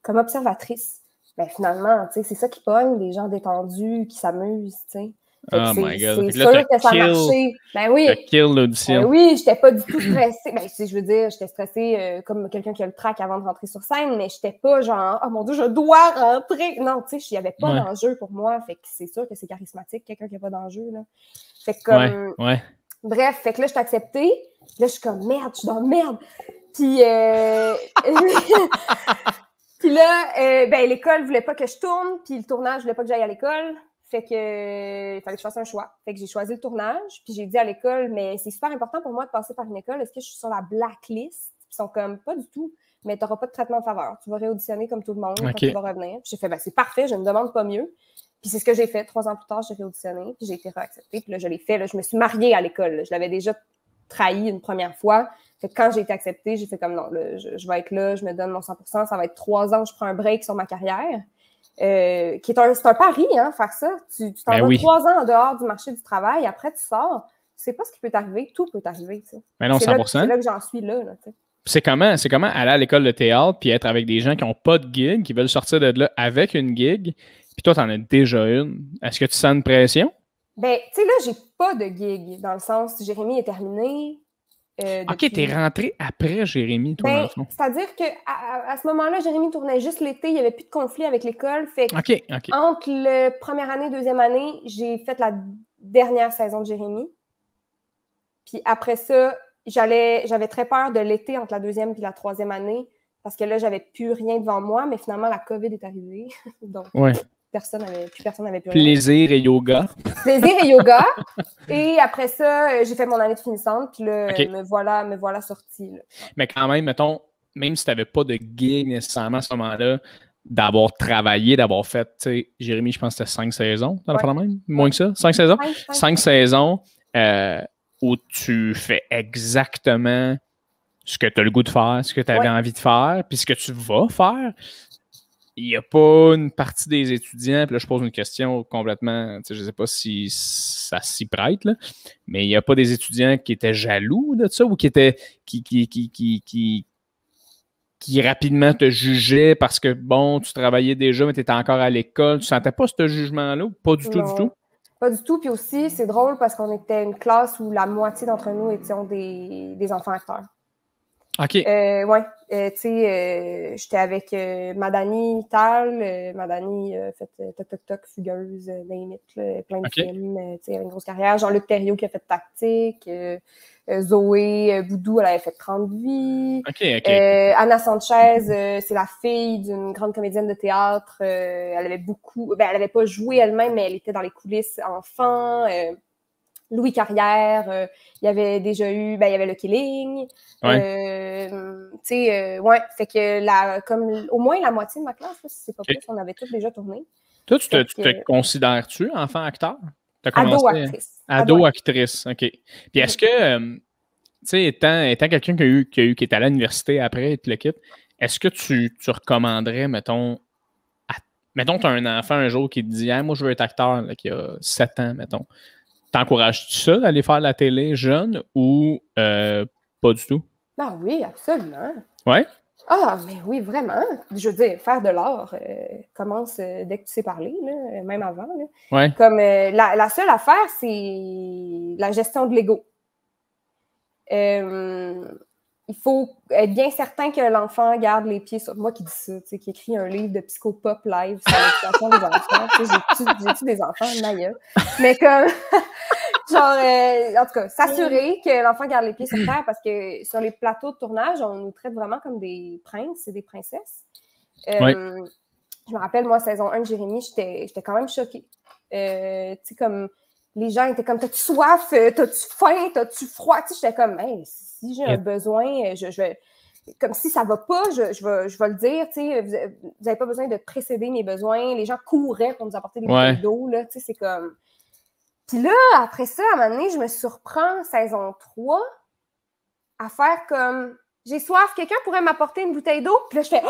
observatrice. Ben finalement, tu sais, c'est ça qui pogne, des gens détendus, qui s'amusent, tu sais. Oh my God. C'est sûr que ça a marché. Ben oui. T'as kill l'audition. Ben oui, j'étais pas du tout stressée. Ben, je veux dire, j'étais stressée comme quelqu'un qui a le trac avant de rentrer sur scène, mais j'étais pas genre, oh mon Dieu, je dois rentrer. Non, tu sais, il n'y avait pas d'enjeu pour moi. Fait que c'est sûr que c'est charismatique, quelqu'un qui n'a pas d'enjeu, là. Fait que comme... Bref, fait que là, je t'ai acceptée. Là, je suis comme, merde, je suis dans merde. Puis, puis là, ben, l'école voulait pas que je tourne, puis le tournage voulait pas que j'aille à l'école. Fait que il fallait que je fasse un choix. Fait que j'ai choisi le tournage, puis j'ai dit à l'école, mais c'est super important pour moi de passer par une école. Est-ce que je suis sur la blacklist? Ils sont comme, pas du tout, mais tu n'auras pas de traitement de faveur. Tu vas réauditionner comme tout le monde quand tu vas revenir. Puis j'ai fait, ben c'est parfait, je ne demande pas mieux. Puis c'est ce que j'ai fait. 3 ans plus tard, j'ai réauditionné, puis j'ai été réacceptée. Puis là, je l'ai fait. Là, je me suis mariée à l'école. Là. Je l'avais déjà trahi une première fois. Fait que quand j'ai été acceptée, j'ai fait comme non, là, je vais être là, je me donne mon 100%. Ça va être 3 ans, je prends un break sur ma carrière. C'est un pari, hein, faire ça. Tu t'en vas 3 ans en dehors du marché du travail, après tu sors, tu sais pas ce qui peut t'arriver, tout peut t'arriver. Mais non, 100%. C'est là que j'en suis là. C'est comment aller à l'école de théâtre puis être avec des gens qui n'ont pas de gig, qui veulent sortir de là avec une gig, puis toi, tu en as déjà une. Est-ce que tu sens une pression? Ben, tu sais, là, j'ai pas de gig, dans le sens, Jérémy est terminé. OK, t'es rentré après Jérémy, toi, dans le fond. C'est-à-dire qu'à ce moment-là, Jérémy tournait juste l'été, il n'y avait plus de conflit avec l'école. Fait que entre la première année, deuxième année, j'ai fait la dernière saison de Jérémy. Puis après ça, j'avais très peur de l'été entre la deuxième et la troisième année, parce que là, j'avais plus rien devant moi, mais finalement, la COVID est arrivée. Donc, personne n'avait plus rien. Plaisir et yoga. Plaisir et yoga. Et après ça, j'ai fait mon année de finissante, puis là, me voilà sortie. Là. Mais quand même, mettons, même si tu n'avais pas de gig nécessairement à ce moment-là, d'avoir travaillé, d'avoir fait, tu sais, Jérémy, je pense que c'était 5 saisons, dans la même? Moins que ça? 5 saisons? 5 saisons où tu fais exactement ce que tu as le goût de faire, ce que tu avais envie de faire, puis ce que tu vas faire. Il n'y a pas une partie des étudiants, puis là, je pose une question complètement, je ne sais pas si ça s'y prête, là, mais il n'y a pas des étudiants qui étaient jaloux de ça ou qui rapidement te jugeaient parce que, bon, tu travaillais déjà, mais tu étais encore à l'école. Tu ne sentais pas ce jugement-là? Pas du tout, du tout? Pas du tout. Puis aussi, c'est drôle parce qu'on était une classe où la moitié d'entre nous étions des enfants acteurs. OK. J'étais avec Madani Tal. Madani fait Toc Toc Toc, Fugueuse, Name It, plein de films. Elle a une grosse carrière. Jean-Luc Thériault qui a fait Tactique. Zoé Boudou, elle avait fait 30 vies. Anna Sanchez, c'est la fille d'une grande comédienne de théâtre. Elle avait elle n'avait pas joué elle-même, mais elle était dans les coulisses enfant. Louis Carrière, il y avait déjà eu, il y avait le Killing. Fait que comme au moins la moitié de ma classe, si c'est pas plus, on avait tous déjà tourné. Toi, tu te considères-tu enfant acteur? Ado-actrice. Ado-actrice, OK. Puis est-ce que, tu sais, étant quelqu'un qui est allé à l'université après et te le quitte, est-ce que tu recommanderais, mettons, tu as un enfant un jour qui te dit moi, je veux être acteur, là, qui a 7 ans, mettons. T'encourages-tu ça d'aller faire la télé jeune ou pas du tout? Ah oui, absolument. Ouais? Ah, mais oui, vraiment. Je veux dire, faire de l'art commence dès que tu sais parler, là, même avant. Là. Ouais. Comme la seule affaire, c'est la gestion de l'ego. Il faut être bien certain que l'enfant garde les pieds sur... Moi qui dis ça, tu sais, qui écrit un livre de psychopop live sur l'éducation des enfants. Tu sais, j'ai-tu des enfants, Maya? Mais Genre, en tout cas, s'assurer que l'enfant garde les pieds sur terre parce que sur les plateaux de tournage, on nous traite vraiment comme des princes et des princesses. Oui. Je me rappelle, moi, saison 1 de Jérémy, j'étais quand même choquée. Tu sais, comme les gens étaient comme, t'as-tu soif, t'as-tu faim, t'as-tu froid? Tu sais, j'étais comme, hey, si j'ai un besoin, je vais, comme si ça va pas, je vais le dire, tu sais, vous n'avez pas besoin de précéder mes besoins. Les gens couraient pour nous apporter des bouteilles d'eau, là, tu sais, c'est comme... Puis là, après ça, à un moment donné, je me surprends, saison 3, à faire comme, j'ai soif, quelqu'un pourrait m'apporter une bouteille d'eau? Puis là, je fais,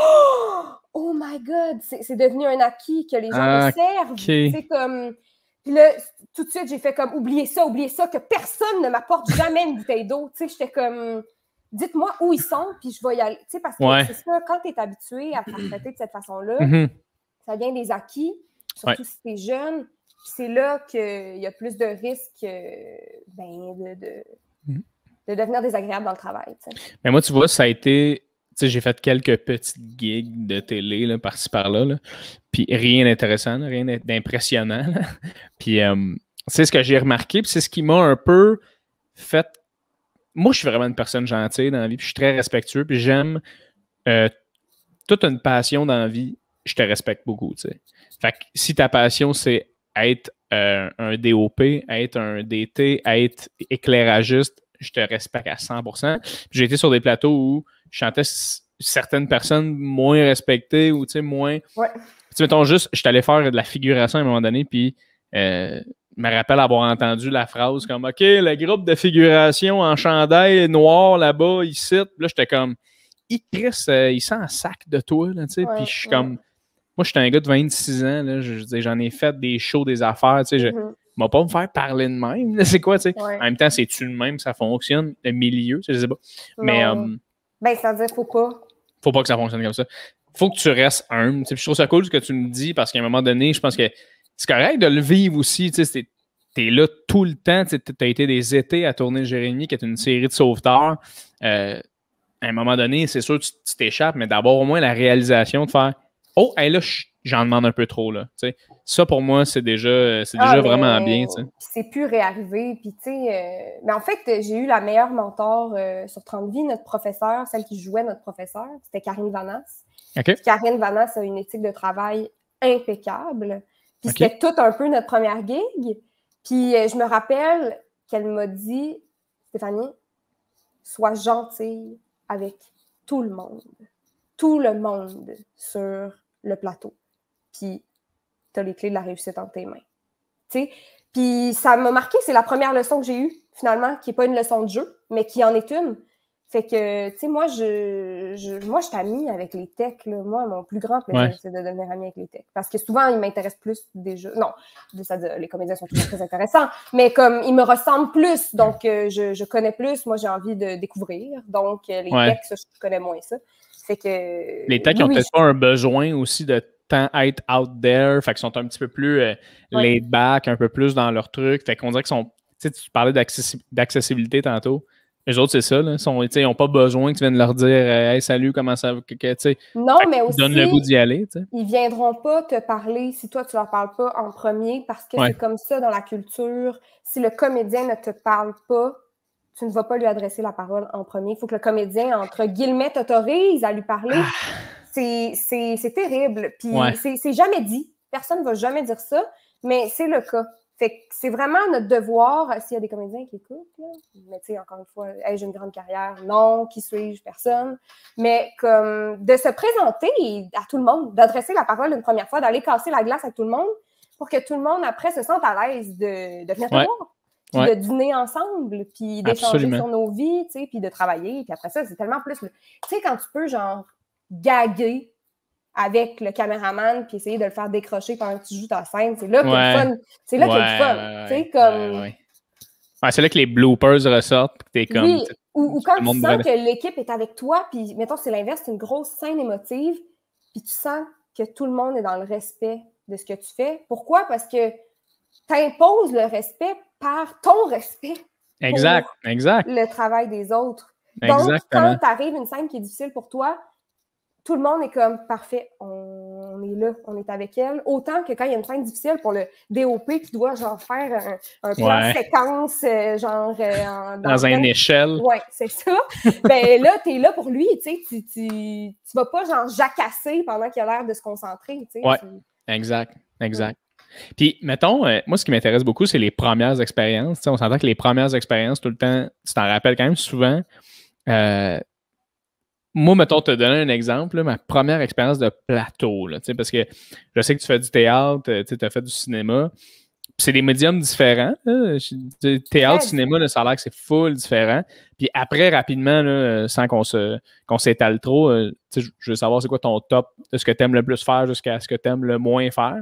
oh my God, c'est devenu un acquis que les gens me servent. C'est comme... Puis là, tout de suite, j'ai fait comme, oubliez ça, que personne ne m'apporte jamais une bouteille d'eau. Tu sais, j'étais comme, dites-moi où ils sont, puis je vais y aller. Tu sais, parce que c'est ça, quand tu es habitué à te faire traiter de cette façon-là, ça vient des acquis, surtout si tu es jeune. Puis c'est là qu'il y a plus de risques de devenir désagréable dans le travail. Tu sais. Mais moi, tu vois, ça a été... Tu sais, j'ai fait quelques petites gigs de télé, là, par-ci, par-là, là. Puis rien d'intéressant, là, rien d'impressionnant. Là. Puis c'est ce que j'ai remarqué, puis c'est ce qui m'a un peu fait... Moi, je suis vraiment une personne gentille dans la vie, puis je suis très respectueux, puis j'aime toute une passion dans la vie, je te respecte beaucoup, tu sais. Fait que si ta passion, c'est être un DOP, être un DT, être éclairagiste, je te respecte à 100%. Puis j'ai été sur des plateaux où je chantais certaines personnes moins respectées ou, tu sais, moins... Ouais. Tu sais, mettons juste, je suis allé faire de la figuration à un moment donné, puis je me rappelle avoir entendu la phrase comme « OK, le groupe de figuration en chandail noir là-bas, ici. » Là, j'étais comme « il sent un sac de toi, là, tu sais. Puis je suis comme... Moi, j'étais un gars de 26 ans, là, j'en ai fait des shows, des affaires, tu sais, je ne vais pas me faire parler de même, là, c'est quoi, tu sais. En même temps, c'est-tu le même, ça fonctionne, le milieu, je sais pas. Mais, ben, ça veut dire faut pas. Faut pas que ça fonctionne comme ça. Faut que tu restes humble. Je trouve ça cool ce que tu me dis, parce qu'à un moment donné, je pense que c'est correct de le vivre aussi, tu sais, t'es là tout le temps, tu as été des étés à tourner Jérémy, qui est une série de sauveteurs. À un moment donné, c'est sûr que tu t'échappes, mais d'abord au moins la réalisation de faire « Oh, hey, là, j'en demande un peu trop. » Là. Ça, pour moi, c'est déjà vraiment bien. T'sais. C'est pu réarriver. Puis, tu sais, mais en fait, j'ai eu la meilleure mentor sur 30 vies, notre professeur, celle qui jouait notre professeur, c'était Karine Vanasse. Okay. Karine Vanasse a une éthique de travail impeccable. Puis c'était tout un peu notre première gig. Puis je me rappelle qu'elle m'a dit « Stéphanie, sois gentille avec tout le monde. Tout le monde sur le plateau. Puis, tu as les clés de la réussite entre tes mains. » Tu sais? Puis, ça m'a marqué. C'est la première leçon que j'ai eue, finalement, qui n'est pas une leçon de jeu, mais qui en est une. Fait que, tu sais, moi, je suis amie avec les techs. Là. Moi, mon plus grand plaisir, c'est de devenir amie avec les techs. Parce que souvent, ils m'intéressent plus des jeux. Non, c'est-à-dire, les comédiens sont toujours très intéressants, mais comme ils me ressemblent plus, donc je connais plus. Moi, j'ai envie de découvrir. Donc, les techs, ça, je connais moins ça. Fait que... Les techs, ils ont peut-être pas un besoin aussi de tant être out there. Fait qu'ils sont un petit peu plus laid back, un peu plus dans leur truc. Fait qu'on dirait qu'ils sont... Tu sais, tu parlais d'accessibilité tantôt. Eux autres, c'est ça. Là. Ils n'ont pas besoin que tu viennes leur dire hey, salut, comment ça va? Non, mais aussi, donne le goût d'y aller. T'sais. Ils ne viendront pas te parler si toi, tu ne leur parles pas en premier parce que c'est comme ça dans la culture. Si le comédien ne te parle pas, tu ne vas pas lui adresser la parole en premier. Il faut que le comédien, entre guillemets, t'autorise à lui parler. C'est terrible. Puis c'est jamais dit. Personne ne va jamais dire ça, mais c'est le cas. Fait que c'est vraiment notre devoir, s'il y a des comédiens qui écoutent, là, mais tu sais, encore une fois, hey, j'ai une grande carrière, non, qui suis-je, personne, mais comme de se présenter à tout le monde, d'adresser la parole une première fois, d'aller casser la glace à tout le monde pour que tout le monde, après, se sente à l'aise de venir te voir, puis de dîner ensemble, puis d'échanger sur nos vies, tu sais, puis de travailler, puis après ça, c'est tellement plus... Tu sais, quand tu peux, genre, gaguer avec le caméraman puis essayer de le faire décrocher pendant que tu joues ta scène, c'est là qu'il y a le fun. C'est là qu'il y a le fun. Tu sais, comme... c'est là que les bloopers ressortent. T'es comme, oui, ou quand tu sens que l'équipe est avec toi, puis mettons, c'est l'inverse, c'est une grosse scène émotive, puis tu sens que tout le monde est dans le respect de ce que tu fais. Pourquoi? Parce que tu imposes le respect par ton respect. Exact. Le travail des autres. Donc, quand tu arrives une scène qui est difficile pour toi, tout le monde est comme, parfait, on on est là, on est avec elle. Autant que quand il y a une scène difficile pour le DOP qui doit genre faire un plan séquence, dans une échelle. Oui, c'est ça. Ben là, t'es là pour lui, tu sais, tu vas pas genre jacasser pendant qu'il a l'air de se concentrer, tu sais. Oui, exact. Puis, mettons, moi, ce qui m'intéresse beaucoup, c'est les premières expériences. T'sais, on s'entend que les premières expériences, tout le temps, tu t'en rappelles quand même souvent. Moi, mettons, te donner un exemple, là, ma première expérience de plateau, là, parce que je sais que tu fais du théâtre, tu as fait du cinéma. C'est des médiums différents. Là. Théâtre, cinéma, là, ça a l'air que c'est full différent. Puis après, rapidement, là, sans qu'on s'étale trop, je veux savoir c'est quoi ton top de ce que tu aimes le plus faire jusqu'à ce que tu aimes le moins faire.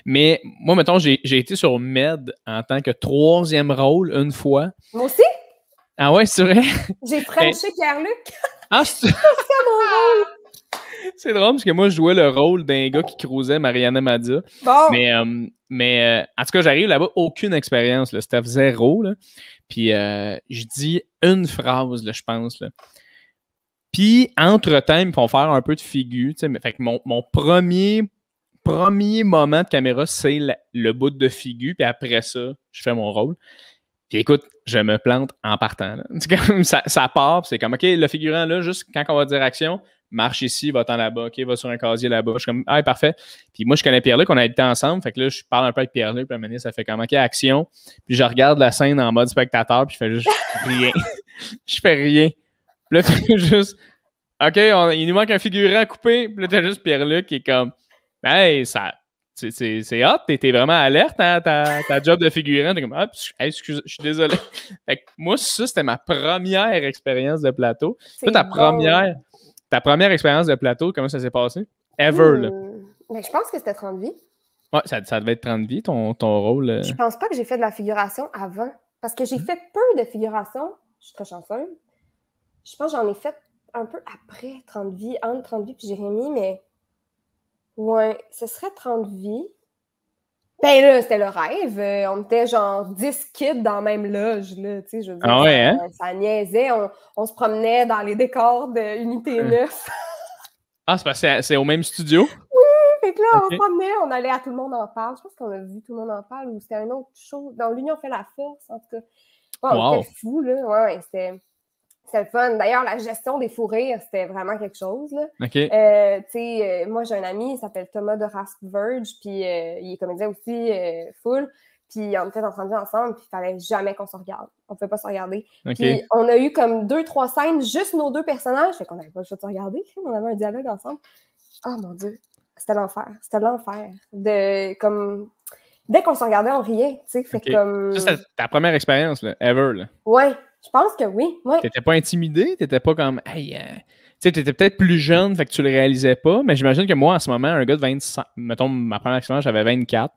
Mais moi, mettons, j'ai été sur Med en tant que 3e rôle une fois. Moi aussi? Ah ouais, c'est vrai? J'ai frenché Pierre-Luc. Ah, c'est mon rôle! C'est drôle parce que moi, je jouais le rôle d'un gars qui cruisait Mariana Madza. Bon. Mais en tout cas, j'arrive là-bas, aucune expérience. Là. C'était 0. Là. Puis je dis une phrase, là, je pense. Là. Puis entre-temps, ils me font faire un peu de figure. Fait que mon premier moment de caméra, c'est le bout de figure. Puis après ça, je fais mon rôle. Puis écoute, je me plante en partant. Là. Comme ça part, c'est comme, OK, le figurant là, juste quand on va dire action, marche ici, va-t'en là-bas, OK, va sur un casier là-bas. Je suis comme, ah, parfait. Puis moi, je connais Pierre-Luc, on a habité ensemble. Fait que là, je parle un peu avec Pierre-Luc, puis à un moment donné, ça fait comme, OK, action. Puis je regarde la scène en mode spectateur, puis je fais juste rien. Je fais rien. Puis là, tu juste, OK, il nous manque un figurant à couper. Puis là, t'as juste Pierre-Luc qui est comme, hey, ça. C'est hot, t'es vraiment alerte à ta job de figurant. T'es comme, ah, excuse, je suis désolé. Fait que moi, ça, c'était ma première expérience de plateau. Toi, ta première expérience de plateau, comment ça s'est passé? Ever, là. Ben, je pense que c'était 30 vies. Ouais, ça devait être 30 vies, ton rôle. Je pense pas que j'ai fait de la figuration avant. Parce que j'ai fait peu de figuration. Je suis très chanceuse. Je pense que j'en ai fait un peu après 30 vies, entre 30 vies puis Jérémy, mais ouais, ce serait 30 vies. Ben là, c'était le rêve. On était genre 10 kids dans la même loge, là, tu sais, je veux dire, ouais, hein? ça niaisait. On se promenait dans les décors de Unité 9. Ah, c'est parce que c'est au même studio? Oui, fait que là, on se promenait, on allait à Tout le monde en parle. Je pense qu'on a vu Tout le monde en parle ou c'était un autre show. Dans l'Union fait la force, en tout cas. On était fous, là. Ouais, c'était le fun. D'ailleurs, la gestion des fous rires, c'était vraiment quelque chose, là. OK. Moi, j'ai un ami, il s'appelle Thomas de Rask Verge, puis il est comédien aussi, full. Puis on était entendus ensemble, puis il fallait jamais qu'on se regarde. On ne pouvait pas se regarder. Okay. Puis on a eu comme 2-3 scènes, juste nos 2 personnages, fait qu'on n'avait pas le choix de se regarder. On avait un dialogue ensemble. Oh mon Dieu, c'était l'enfer. C'était l'enfer. Dès qu'on se regardait, on riait, tu sais. Fait comme... Ça, c'était ta première expérience, là, ever, là. Ouais, je pense que oui. Ouais. T'étais pas intimidé? T'étais pas comme, hey, tu sais, t'étais peut-être plus jeune, fait que tu le réalisais pas, mais j'imagine que moi, en ce moment, un gars de 25, mettons, ma première expérience, j'avais 24.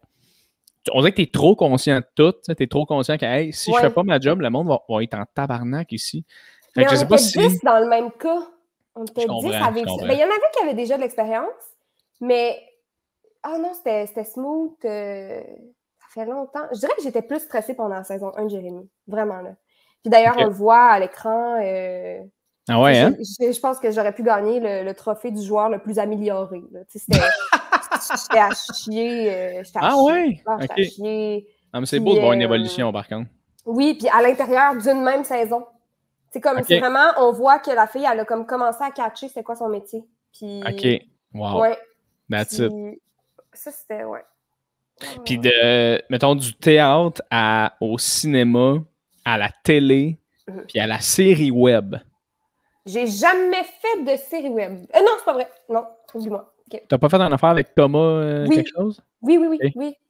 On dirait que t'es trop conscient de tout, t'es trop conscient que, hey, si je fais pas ma job, le monde va être en tabarnak ici. Fait que je sais pas si... 10 dans le même cas. On était 10 avec... Ben, il y en avait qui avaient déjà de l'expérience, mais... Ah non, c'était smooth. Ça fait longtemps. Je dirais que j'étais plus stressée pendant la saison 1 de Jérémy. Vraiment, là. Puis d'ailleurs, on le voit à l'écran. Ah ouais, hein? Je pense que j'aurais pu gagner le trophée du joueur le plus amélioré. J'étais à chier. Ouais? J'étais à chier. Ah, mais c'est beau de voir une évolution, par contre. Oui, puis à l'intérieur d'une même saison. C'est comme, c'est vraiment, on voit que la fille, elle a comme commencé à catcher c'est quoi son métier. Puis, OK. Wow. Ouais. That's it. Ça, c'était, ouais. Puis mettons, du théâtre au cinéma, à la télé, puis à la série web. J'ai jamais fait de série web. Non, c'est pas vrai. Non, oublie-moi. Okay. T'as pas fait une affaire avec Thomas quelque chose? Oui,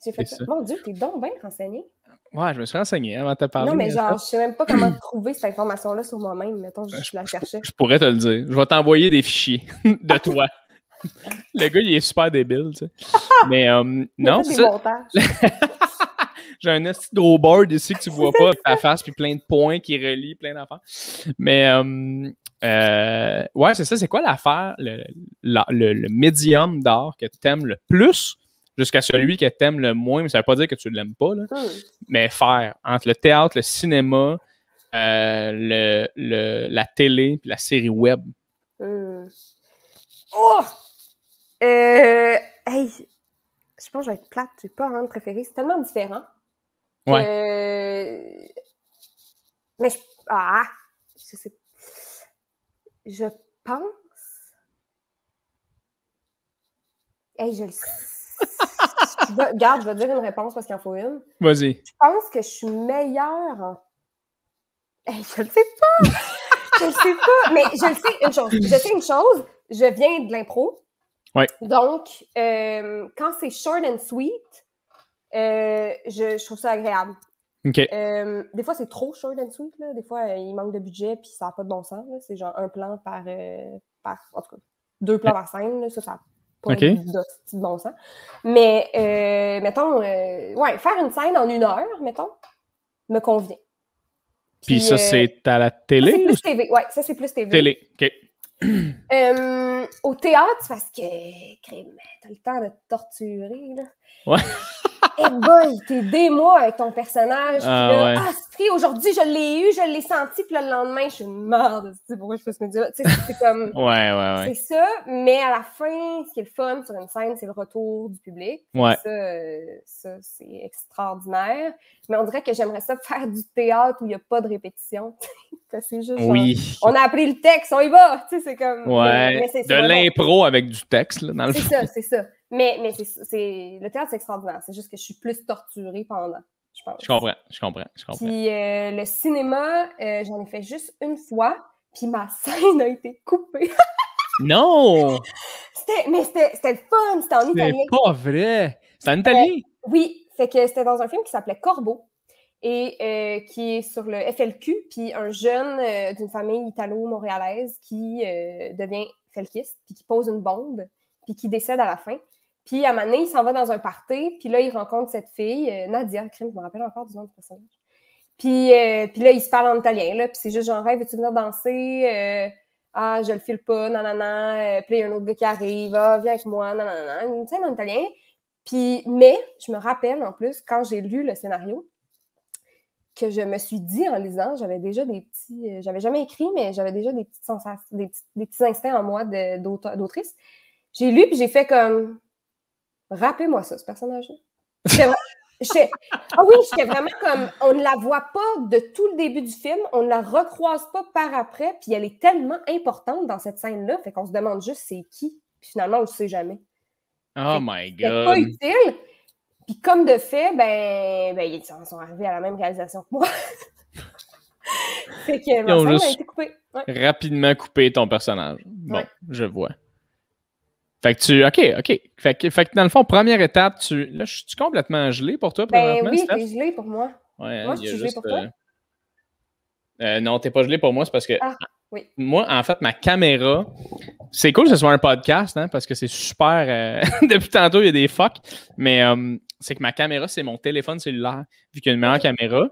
j'ai fait ça. Mon Dieu, t'es donc bien renseigné. Ouais, je me suis renseigné avant de te parler. Non, mais genre, je sais même pas comment trouver cette information-là sur moi-même. Mettons, je la cherchais. Je pourrais te le dire. Je vais t'envoyer des fichiers de toi. Le gars, il est super débile, tu sais. Mais non, c'est ça. J'ai un petit gros board ici que tu vois pas, ta face, puis plein de points qui relient plein d'affaires. Mais ouais, c'est ça. C'est quoi l'affaire, le médium d'art que tu aimes le plus jusqu'à celui que tu aimes le moins? Mais ça veut pas dire que tu ne l'aimes pas, là. Mais faire entre le théâtre, le cinéma, la télé puis la série web. Oh! Hey, je pense que je vais être plate. J'ai pas un préféré. C'est tellement différent. Ouais. Mais je sais. Je pense. Hey, je le sais. Regarde, je vais te dire une réponse parce qu'il en faut une. Vas-y. Je pense que je suis meilleure en. Hey, je le sais pas! Je le sais pas! Mais je le sais une chose. Je sais une chose. Je viens de l'impro. Ouais. Donc, quand c'est short and sweet, je trouve ça agréable. OK. Des fois, c'est trop short and sweet. Là. Des fois, il manque de budget puis ça n'a pas de bon sens. Là. C'est genre un plan par. En tout cas, 2 plans par scène. Là. Ça n'a pas de bon sens. Mais, mettons, faire une scène en 1 heure, mettons, me convient. Puis ça, c'est à la télé? Ça, c'est plus TV. Ouais, ça, c'est plus TV. Télé, OK. Au théâtre, c'est parce que, crème, t'as le temps de te torturer, là. Ouais. Eh boy, t'es des mois avec ton personnage. Ah, ouais. Aujourd'hui, je l'ai eu, je l'ai senti, puis le lendemain, je suis une merde. Tu sais pourquoi je peux se me dire. Tu sais, c'est comme. Ouais. C'est ça, mais à la fin, ce qui est le fun sur une scène, c'est le retour du public. Ouais. Ça, c'est extraordinaire. Mais on dirait que j'aimerais ça faire du théâtre où il n'y a pas de répétition. C'est juste genre, on a appris le texte, on y va. Tu sais, c'est comme. Ouais. Mais c'est de l'impro avec du texte, là, dans le fond. C'est ça. Mais le théâtre, c'est extraordinaire. C'est juste que je suis plus torturée pendant, je pense. Je comprends. Puis le cinéma, j'en ai fait juste une fois, puis ma scène a été coupée. Non! C'était le fun, c'était en italien. C'est pas vrai! C'est en italien? Oui, fait que c'était dans un film qui s'appelait Corbeau, et qui est sur le FLQ, puis un jeune d'une famille italo-montréalaise qui devient felkiste, puis qui pose une bombe, puis qui décède à la fin. Puis, à un moment donné, il s'en va dans un party, puis là, il rencontre cette fille, Nadia, je me rappelle encore du nom du personnage. Puis là, il se parle en italien, là, puis c'est juste genre, hey, veux-tu venir danser? Je le file pas, nanana. Puis là, il y a un autre gars qui arrive, viens avec moi, nanana. Tu sais, en italien. Puis, mais, je me rappelle, en plus, quand j'ai lu le scénario, que je me suis dit en lisant, j'avais déjà des petits... j'avais jamais écrit, mais j'avais déjà des petites sensations, des petits instincts en moi d'autrice. J'ai lu, puis j'ai fait comme... Rappelez-moi ça, ce personnage-là. J'étais vraiment comme... On ne la voit pas de tout le début du film, on ne la recroise pas par après, puis elle est tellement importante dans cette scène-là, fait qu'on se demande juste c'est qui, puis finalement, on ne le sait jamais. Oh my God! C'est pas utile. Puis comme de fait, ben ils sont arrivés à la même réalisation que moi. Fait que ma scène a été coupée. Ouais. Rapidement coupé ton personnage. Bon, je vois. Fait que OK. Fait que dans le fond, première étape, là, je suis complètement gelé pour toi présentement, oui, Steph? t'es gelé pour moi. Ouais, moi, je suis gelé pour toi? Non, t'es pas gelé pour moi, c'est parce que oui. Moi, en fait, ma caméra, c'est cool que ce soit un podcast, hein, parce que c'est super. Depuis tantôt, il y a des fucks, mais c'est que ma caméra, c'est mon téléphone cellulaire, vu qu'il y a une meilleure caméra.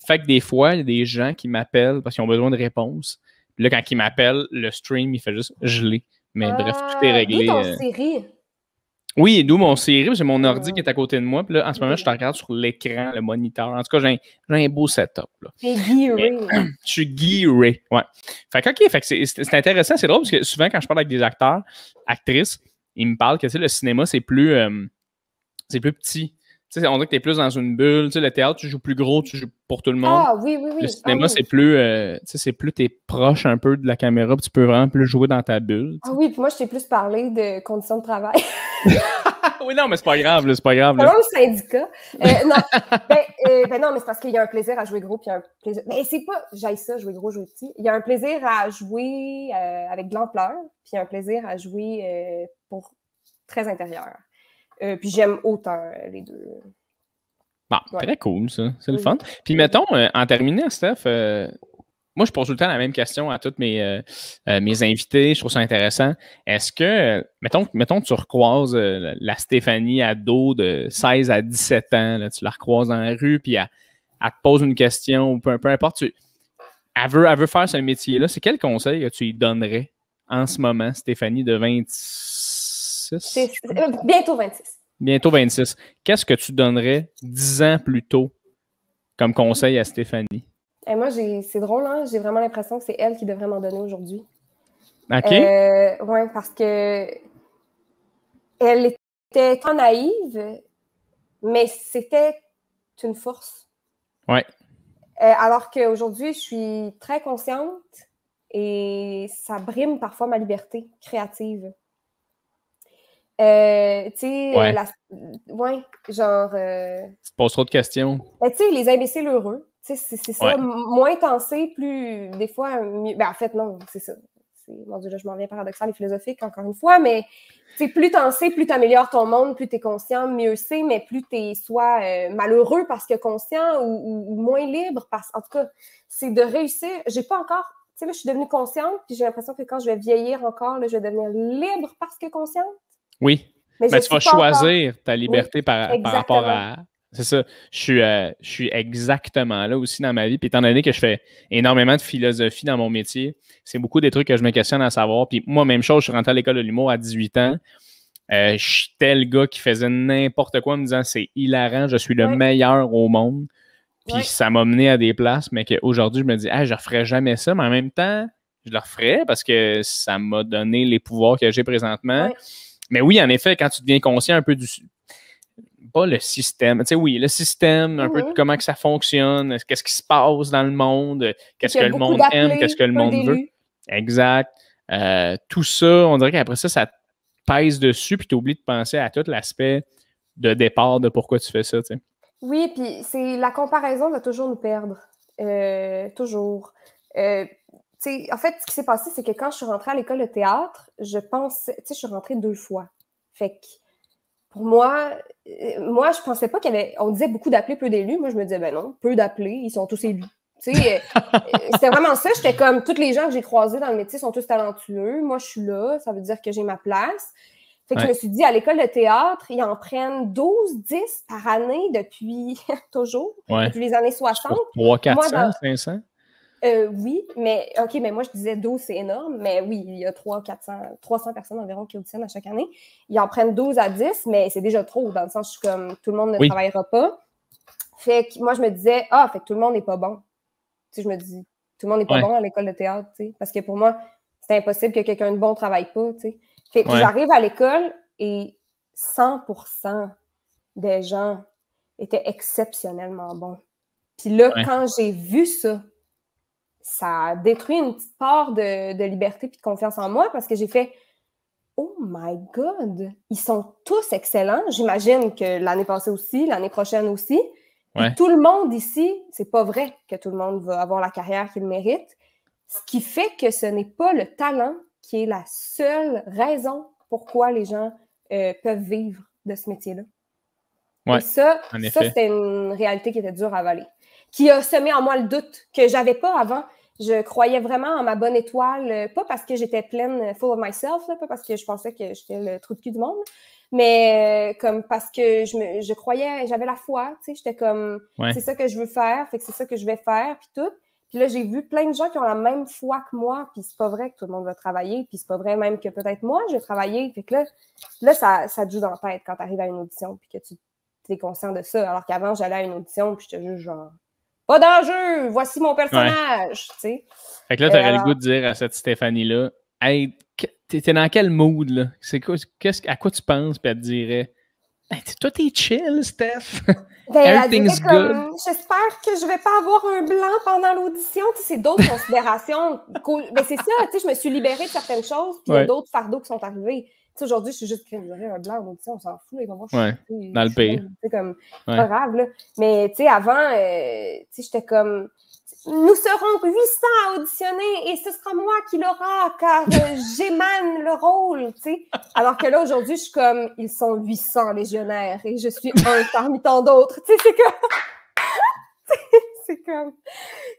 Fait que des fois, il y a des gens qui m'appellent parce qu'ils ont besoin de réponses. Puis là, quand ils m'appellent, le stream, il fait juste geler. Mais bref, tout est réglé. D'où ton série? Oui, d'où mon série, j'ai mon ordi qui est à côté de moi. Puis là, en ce moment, je te regarde sur l'écran, le moniteur. En tout cas, j'ai un beau setup. T'es gearé. Je suis gearé, ouais. Fait que, OK, fait que c'est intéressant, c'est drôle, parce que souvent, quand je parle avec des acteurs, actrices, ils me parlent que, tu sais, le cinéma, c'est plus petit. Tu sais, on dirait que tu es plus dans une bulle. Tu sais, le théâtre, tu joues plus gros, tu joues pour tout le monde. Ah, oui. Le cinéma, c'est plus, tu sais, t'es proche un peu de la caméra, puis tu peux vraiment plus jouer dans ta bulle. Ah oui, puis moi, je t'ai plus parlé de conditions de travail. Oui, non, mais c'est pas grave, c'est pas grave. Selon le syndicat. Non, mais c'est parce qu'il y a un plaisir à jouer gros, puis un plaisir... Mais c'est pas... J'aille ça, jouer gros, jouer petit. Il y a un plaisir à jouer avec de l'ampleur, puis un plaisir à jouer pour très intérieur. Puis j'aime autant les deux. Bon, très cool, ça. C'est le fun. Puis mettons, en terminant, Steph, moi, je pose tout le temps la même question à tous mes invités. Je trouve ça intéressant. Est-ce que, mettons que tu recroises la Stéphanie ado de 16 à 17 ans, là, tu la recroises dans la rue, puis elle te pose une question, ou peu importe, elle veut faire ce métier-là. C'est quel conseil que tu lui donnerais en ce moment, Stéphanie, de 26? Bientôt 26. Bientôt 26. Qu'est-ce que tu donnerais 10 ans plus tôt comme conseil à Stéphanie? Et moi, c'est drôle, hein? J'ai vraiment l'impression que c'est elle qui devrait m'en donner aujourd'hui. OK. Oui, parce que elle était très naïve, mais c'était une force. Ouais. Alors qu'aujourd'hui, je suis très consciente et ça brime parfois ma liberté créative. Tu sais, Ouais. ouais, genre... Tu te poses trop de questions. Tu sais, les imbéciles heureux, c'est ça. Ouais. Moins t'en sais, plus, des fois, mieux... Ben, en fait, non, c'est ça. Mon Dieu, là, je m'en viens paradoxal et philosophique, encore une fois, mais plus t'en sais, plus t'améliores ton monde, plus t'es conscient, mieux c'est, mais plus t'es soit malheureux parce que conscient ou moins libre. En tout cas, c'est de réussir. J'ai pas encore... Tu sais, là, je suis devenue consciente, puis j'ai l'impression que quand je vais vieillir encore, là, je vais devenir libre parce que consciente. Oui. Mais tu vas choisir ta liberté oui, par rapport à... C'est ça. Je suis exactement là aussi dans ma vie. Puis étant donné que je fais énormément de philosophie dans mon métier, c'est beaucoup des trucs que je me questionne à savoir. Puis moi, même chose, je suis rentré à l'école de l'humour à 18 ans. J'étais le gars qui faisait n'importe quoi en me disant c'est hilarant, je suis le meilleur au monde. Puis ça m'a mené à des places, mais qu'aujourd'hui, je me dis, je ne referais jamais ça, mais en même temps, je le referais parce que ça m'a donné les pouvoirs que j'ai présentement. Ouais. Mais oui, en effet, quand tu deviens conscient un peu du... Pas le système, tu sais, oui, le système, un peu de comment que ça fonctionne, qu'est-ce qui se passe dans le monde, qu'est-ce que le monde aime, qu'est-ce que le monde veut. Exact. Tout ça, on dirait qu'après ça te pèse dessus, puis tu oublies de penser à tout l'aspect de départ de pourquoi tu fais ça, tu sais. Oui, puis c'est la comparaison va toujours nous perdre. Toujours. En fait, ce qui s'est passé, c'est que quand je suis rentrée à l'école de théâtre, je suis rentrée 2 fois. Fait que pour moi, je pensais pas qu'il y avait... On disait beaucoup d'appelés, peu d'élus. Moi, je me disais, ben non, peu d'appelés, ils sont tous élus. C'était vraiment ça. J'étais comme, tous les gens que j'ai croisés dans le métier sont tous talentueux. Moi, je suis là, ça veut dire que j'ai ma place. Fait que je me suis dit, à l'école de théâtre, ils en prennent 12, 10 par année depuis toujours, depuis les années 60. 300, 400, 500? Oui, mais OK, mais moi, je disais 12, c'est énorme, mais oui, il y a 300 personnes environ qui auditionnent à chaque année. Ils en prennent 12 à 10, mais c'est déjà trop, dans le sens, je suis comme, tout le monde ne travaillera pas. Fait que moi, je me disais, fait que tout le monde n'est pas bon. Tu sais, je me dis, tout le monde n'est pas bon à l'école de théâtre, tu sais, parce que pour moi, c'était impossible que quelqu'un de bon ne travaille pas, tu sais. Fait que j'arrive à l'école et 100% des gens étaient exceptionnellement bons. Puis là, quand j'ai vu ça, ça a détruit une petite part de liberté et de confiance en moi parce que j'ai fait « Oh my God! Ils sont tous excellents. » J'imagine que l'année passée aussi, l'année prochaine aussi. Puis tout le monde ici, c'est pas vrai que tout le monde va avoir la carrière qu'il mérite. Ce qui fait que ce n'est pas le talent qui est la seule raison pourquoi les gens peuvent vivre de ce métier-là. Ouais, et ça c'était une réalité qui était dure à avaler. Qui a semé en moi le doute que j'avais pas avant. Je croyais vraiment en ma bonne étoile, pas parce que j'étais pleine, full of myself, là, pas parce que je pensais que j'étais le trou de cul du monde, mais comme parce que je croyais, j'avais la foi, tu sais, j'étais comme, c'est ça que je veux faire, fait que c'est ça que je vais faire, puis tout. Puis là, j'ai vu plein de gens qui ont la même foi que moi, puis c'est pas vrai que tout le monde va travailler, puis c'est pas vrai même que peut-être moi, je vais travailler. Fait que là ça te joue dans la tête quand tu arrives à une audition, puis que tu es conscient de ça. Alors qu'avant, j'allais à une audition, puis j'étais juste genre, pas d'enjeu, voici mon personnage, tu sais. Fait que là, t'aurais le goût de dire à cette Stéphanie-là, hey, t'es dans quel mood, là? À quoi tu penses? Puis elle te dirait, hey, toi, t'es chill, Steph. Everything's good. J'espère que je vais pas avoir un blanc pendant l'audition. Tu sais, c'est d'autres considérations. Mais c'est ça, tu sais, je me suis libérée de certaines choses, puis il y a d'autres fardeaux qui sont arrivés. Tu sais, aujourd'hui, je suis juste j'aurais un blanc en audition, on s'en fout. Ils vont voir, dans le pays. C'est comme pas grave, là. Mais tu sais, avant, tu sais, j'étais comme, nous serons 800 à auditionner et ce sera moi qui l'aura car j'émane le rôle, tu sais. Alors que là, aujourd'hui, je suis comme, ils sont 800 légionnaires et je suis un parmi tant d'autres. Tu sais, c'est comme,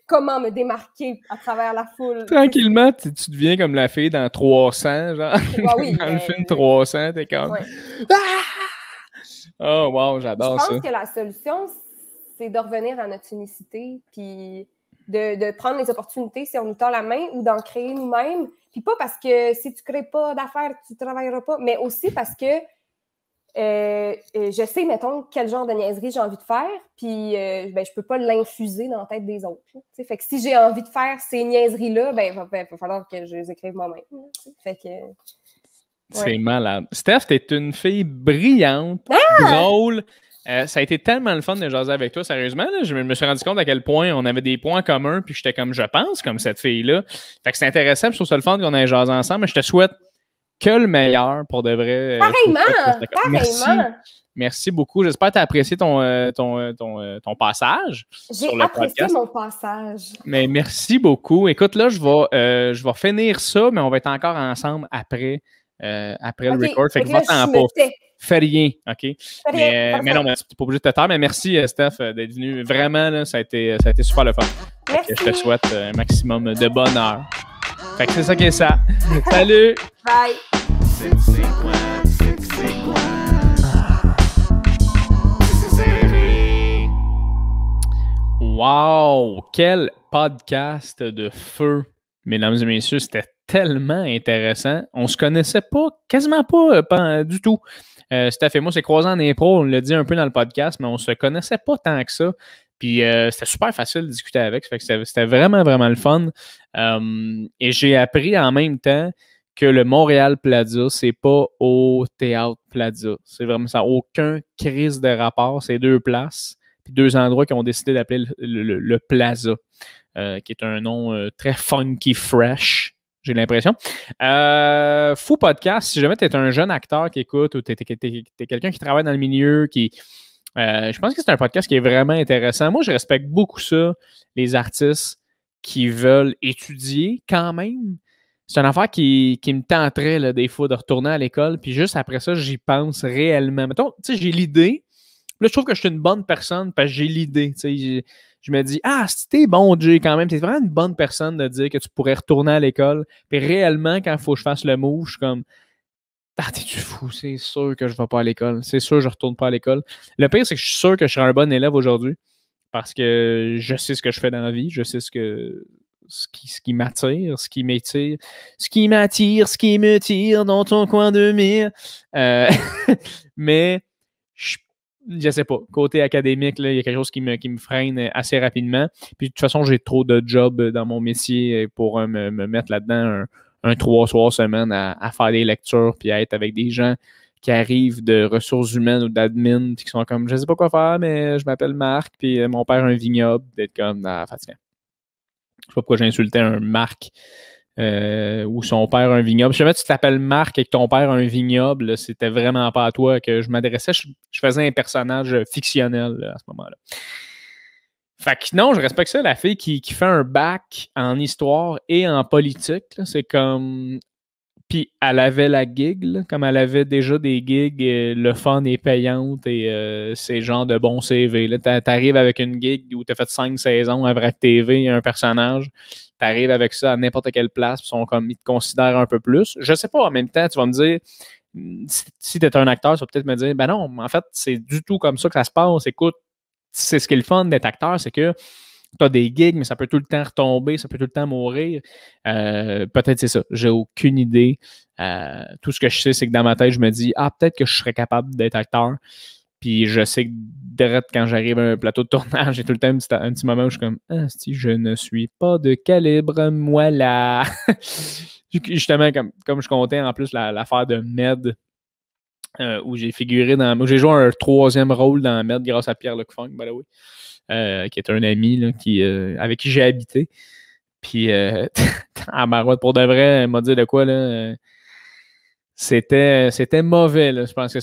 comment me démarquer à travers la foule. Tranquillement, tu deviens comme la fille dans 300, genre. Dans le film 300, t'es comme... Oh, wow, j'adore ça. Je pense que la solution, c'est de revenir à notre unicité, puis de prendre les opportunités si on nous tend la main ou d'en créer nous-mêmes. Puis pas parce que si tu ne crées pas d'affaires, tu ne travailleras pas, mais aussi parce que je sais, mettons, quel genre de niaiserie j'ai envie de faire, puis je ne peux pas l'infuser dans la tête des autres. Fait que si j'ai envie de faire ces niaiseries-là, il va falloir que je les écrive moi-même. Fait que... C'est malade. Steph, t'es une fille brillante, drôle. Ça a été tellement le fun de jaser avec toi, sérieusement. Là, je me suis rendu compte à quel point on avait des points communs, puis j'étais comme, je pense, comme cette fille-là. Fait que c'est intéressant, puis je trouve ça le fun qu'on ait jasé ensemble, mais je te souhaite que le meilleur, pour de vrai. Pareillement! Merci beaucoup. J'espère que tu as apprécié ton passage sur le podcast. J'ai apprécié mon passage. Mais merci beaucoup. Écoute, là, je vais finir ça, mais on va être encore ensemble après le record. Fait que va-t'en pas. Fais rien, OK? Mais non, mais tu n'es pas obligé de te taire. Mais merci, Steph, d'être venu. Vraiment, là, ça a été super le fun. Merci. Je te souhaite un maximum de bonheur. Fait que c'est ça qui est ça. Salut! Bye! C'est quoi? Wow! Quel podcast de feu! Mesdames et messieurs, c'était tellement intéressant. On se connaissait pas, quasiment pas du tout. Steph et moi, on s'est croisés en impro, on l'a dit un peu dans le podcast, mais on se connaissait pas tant que ça. Puis c'était super facile de discuter avec. Fait que c'était vraiment, vraiment le fun. Et j'ai appris en même temps que le Montréal Plaza, c'est pas au Théâtre Plaza. C'est vraiment ça. Aucun crise de rapport. C'est deux places, puis deux endroits qui ont décidé d'appeler le Plaza, qui est un nom très funky, fresh, j'ai l'impression. Fou podcast, si jamais tu es un jeune acteur qui écoute ou tu es quelqu'un qui travaille dans le milieu, je pense que c'est un podcast qui est vraiment intéressant. Moi, je respecte beaucoup ça, les artistes qui veulent étudier quand même. C'est une affaire qui me tenterait là, des fois de retourner à l'école, puis juste après ça, j'y pense réellement. Mettons, tu sais, j'ai l'idée. Là, je trouve que je suis une bonne personne parce que j'ai l'idée. Tu sais, je me dis, t'es bon, Jay, quand même. T'es vraiment une bonne personne de dire que tu pourrais retourner à l'école. Puis réellement, quand il faut que je fasse le move, je suis comme, t'es-tu fou? C'est sûr que je ne vais pas à l'école. C'est sûr que je ne retourne pas à l'école. Le pire, c'est que je suis sûr que je serai un bon élève aujourd'hui parce que je sais ce que je fais dans la vie. Je sais ce qui m'attire, ce qui m'étire, ce qui m'attire, ce qui me tire dans ton coin de mire. Mais je sais pas. Côté académique, il y a quelque chose qui me freine assez rapidement. Puis de toute façon, j'ai trop de jobs dans mon métier pour me mettre là-dedans un 3 soirs semaine à faire des lectures puis à être avec des gens qui arrivent de ressources humaines ou d'admin puis qui sont comme, je sais pas quoi faire, mais je m'appelle Marc puis mon père a un vignoble, d'être comme, fatigant. Je sais pas pourquoi j'ai insulté un Marc ou son père a un vignoble. Si jamais tu t'appelles Marc et que ton père a un vignoble, c'était vraiment pas à toi que je m'adressais. Je faisais un personnage fictionnel là, à ce moment-là. Fait que non, je respecte ça, la fille qui fait un bac en histoire et en politique. Là, c'est comme... Puis elle avait la gig, là, comme elle avait déjà des gigs, le fun est payante et c'est genre de bon CV. Là, t'arrives avec une gig où t'as fait 5 saisons à Vrac TV, un personnage, t'arrives avec ça à n'importe quelle place, puis ils te considèrent un peu plus. Je sais pas, en même temps, tu vas me dire, si t'es un acteur, tu vas peut-être me dire, ben non, en fait, c'est du tout comme ça que ça se passe. Écoute, c'est ce qui est le fun d'être acteur, c'est que tu as des gigs, mais ça peut tout le temps retomber, ça peut tout le temps mourir. Peut-être c'est ça. J'ai aucune idée. Tout ce que je sais, c'est que dans ma tête, je me dis, peut-être que je serais capable d'être acteur. Puis je sais que direct quand j'arrive à un plateau de tournage, j'ai tout le temps un petit moment où je suis comme, si je ne suis pas de calibre, moi là. Justement, comme je comptais en plus l'affaire de Med, où j'ai figuré où j'ai joué un 3e rôle dans Med grâce à Pierre Luc Funk, by the way, qui est un ami là, avec qui j'ai habité. Puis à Marotte, pour de vrai, elle m'a dit de quoi là. C'était mauvais, là. Je pense que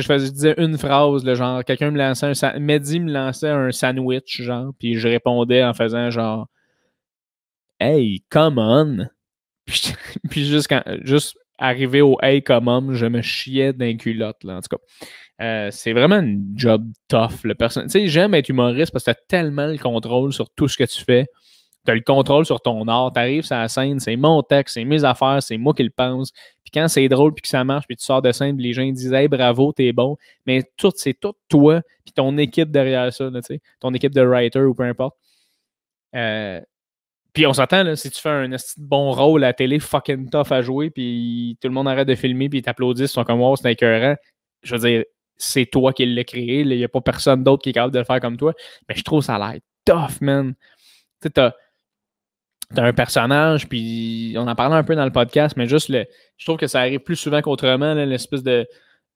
je disais une phrase, là, genre quelqu'un me lançait Mehdi me lançait un sandwich, genre, puis je répondais en faisant genre Hey, come on! Puis juste arrivé au Hey, come on, je me chiais d'un culotte, là, en tout cas. C'est vraiment un job tough. Tu sais, j'aime être humoriste parce que tu as tellement le contrôle sur tout ce que tu fais. Tu as le contrôle sur ton art. Tu arrives sur la scène, c'est mon texte, c'est mes affaires, c'est moi qui le pense. Puis quand c'est drôle, puis que ça marche, puis tu sors de scène, puis les gens disent Hey, bravo, t'es bon. Mais c'est tout toi, puis ton équipe derrière ça, là, ton équipe de writer ou peu importe. Puis on s'entend, là, si tu fais un bon rôle à la télé, fucking tough à jouer, puis tout le monde arrête de filmer, puis ils t'applaudissent, ils sont comme wow, c'est écœurant. Je veux dire, c'est toi qui l'as créé. Il n'y a pas personne d'autre qui est capable de le faire comme toi. Mais je trouve ça a l'air tough, man. Tu sais, t'as un personnage, puis on en parlait un peu dans le podcast, mais juste je trouve que ça arrive plus souvent qu'autrement, là, l'espèce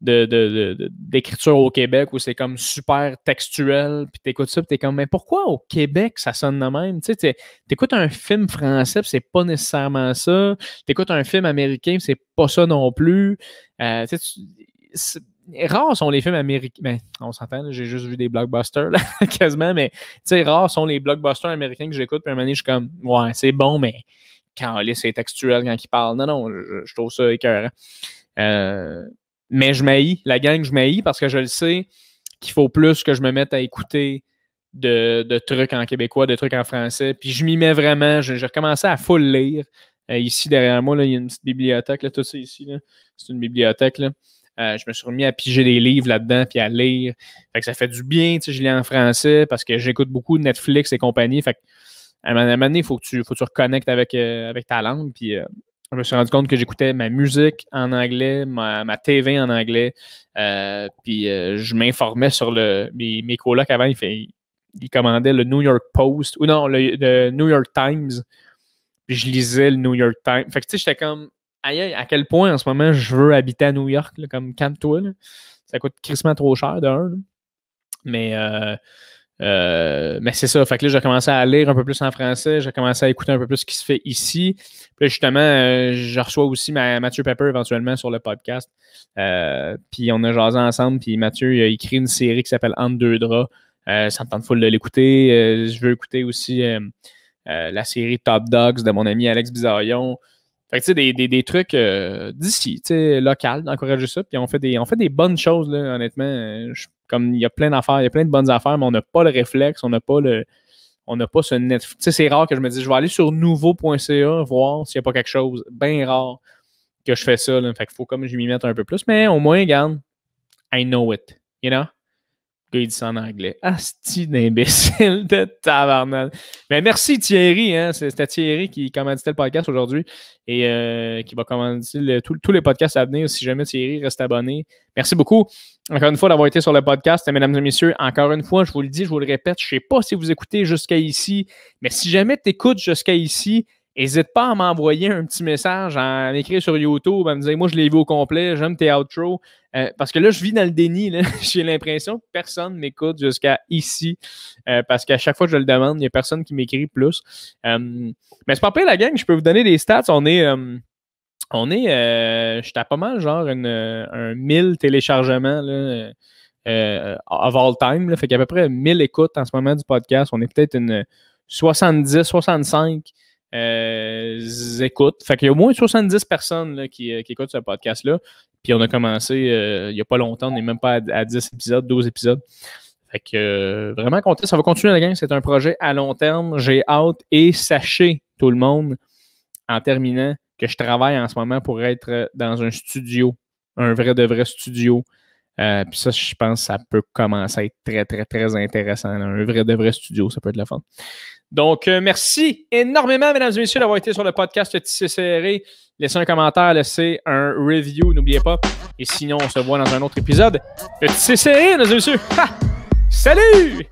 d'écriture au Québec où c'est comme super textuel, puis t'écoutes ça, puis t'es comme, mais pourquoi au Québec ça sonne de même? Tu sais, t'écoutes un film français, puis c'est pas nécessairement ça. T'écoutes un film américain, puis c'est pas ça non plus. Rares sont les films américains. Ben, on s'entend, j'ai juste vu des blockbusters, là, quasiment, mais rares sont les blockbusters américains que j'écoute, puis à un moment donné, je suis comme, ouais, c'est bon, mais quand c'est textuel, quand ils parlent, non, je trouve ça écœurant. Mais je m'haïs, la gang, je m'haïs parce que je le sais qu'il faut plus que je me mette à écouter de trucs en québécois, de trucs en français. Puis je m'y mets vraiment. J'ai recommencé à full lire. Ici, derrière moi, là, il y a une petite bibliothèque. Là, tout ça ici, là, c'est une bibliothèque. Là. Je me suis remis à piger des livres là-dedans puis à lire. Fait que ça fait du bien. Je lis en français parce que j'écoute beaucoup de Netflix et compagnie. Fait que, à un moment donné, il faut que tu reconnectes avec ta langue. Puis je me suis rendu compte que j'écoutais ma musique en anglais, ma TV en anglais. Puis je m'informais sur mes colocs avant. Il commandait le New York Post, ou non, le New York Times. Puis je lisais le New York Times. Fait que tu sais, j'étais comme, aïe, à quel point en ce moment je veux habiter à New York, là, comme calme-toi. Ça coûte crissement trop cher d'un. Mais c'est ça. Fait que là, j'ai commencé à lire un peu plus en français. J'ai commencé à écouter un peu plus ce qui se fait ici. Puis là, justement, je reçois aussi Mathieu Pepper éventuellement sur le podcast. Puis on a jasé ensemble. Puis Mathieu il a écrit une série qui s'appelle Entre deux draps. Ça me tente full de l'écouter. Je veux écouter aussi la série Top Dogs de mon ami Alex Bizarillon. Fait que tu sais, des trucs d'ici, tu sais, local, d'encourager ça. Puis on fait des bonnes choses, là, honnêtement. Comme il y a plein d'affaires, il y a plein de bonnes affaires, mais on n'a pas le réflexe, on n'a pas ce Netflix. Tu sais, c'est rare que je me dise, je vais aller sur nouveau.ca voir s'il n'y a pas quelque chose. Bien rare que je fais ça, là. Fait qu'il faut comme je m'y mette un peu plus. Mais au moins, regarde, I know it, you know? Le gars, il dit ça en anglais. Asti d'imbécile de tabarnak. Mais merci Thierry, hein? C'était Thierry qui commanditait le podcast aujourd'hui et qui va commanditer tous les podcasts à venir. Si jamais Thierry reste abonné. Merci beaucoup, encore une fois, d'avoir été sur le podcast. Mesdames et messieurs, encore une fois, je vous le dis, je vous le répète, je ne sais pas si vous écoutez jusqu'à ici, mais si jamais tu écoutes jusqu'à ici, n'hésite pas à m'envoyer un petit message, à m'écrire sur YouTube, à me dire, moi, je l'ai vu au complet, j'aime tes outros. Parce que là, je vis dans le déni. Là. J'ai l'impression que personne m'écoute jusqu'à ici. Parce qu'à chaque fois que je le demande, il n'y a personne qui m'écrit plus. Mais c'est pas pire, la gang. Je peux vous donner des stats. J'étais à pas mal, genre, un 1000 téléchargements là, of all time. Là. Fait qu'il y a à peu près 1000 écoutes en ce moment du podcast. On est peut-être une 70, 65 écoutes. Fait qu'il y a au moins 70 personnes là, qui écoutent ce podcast-là. Puis on a commencé il n'y a pas longtemps. On n'est même pas à 10 épisodes, 12 épisodes. Fait que vraiment content. Ça va continuer, la gang. C'est un projet à long terme. J'ai hâte. Et sachez, tout le monde, en terminant, que je travaille en ce moment pour être dans un studio. Un vrai de vrai studio. Puis ça, je pense que ça peut commencer à être très, très, très intéressant. Un vrai de vrai studio, ça peut être le fun. Donc, merci énormément, mesdames et messieurs, d'avoir été sur le podcast Tissé Serré. Laissez un commentaire, laissez un review, n'oubliez pas. Et sinon, on se voit dans un autre épisode de Tissé Serré, mesdames et messieurs. Ha! Salut!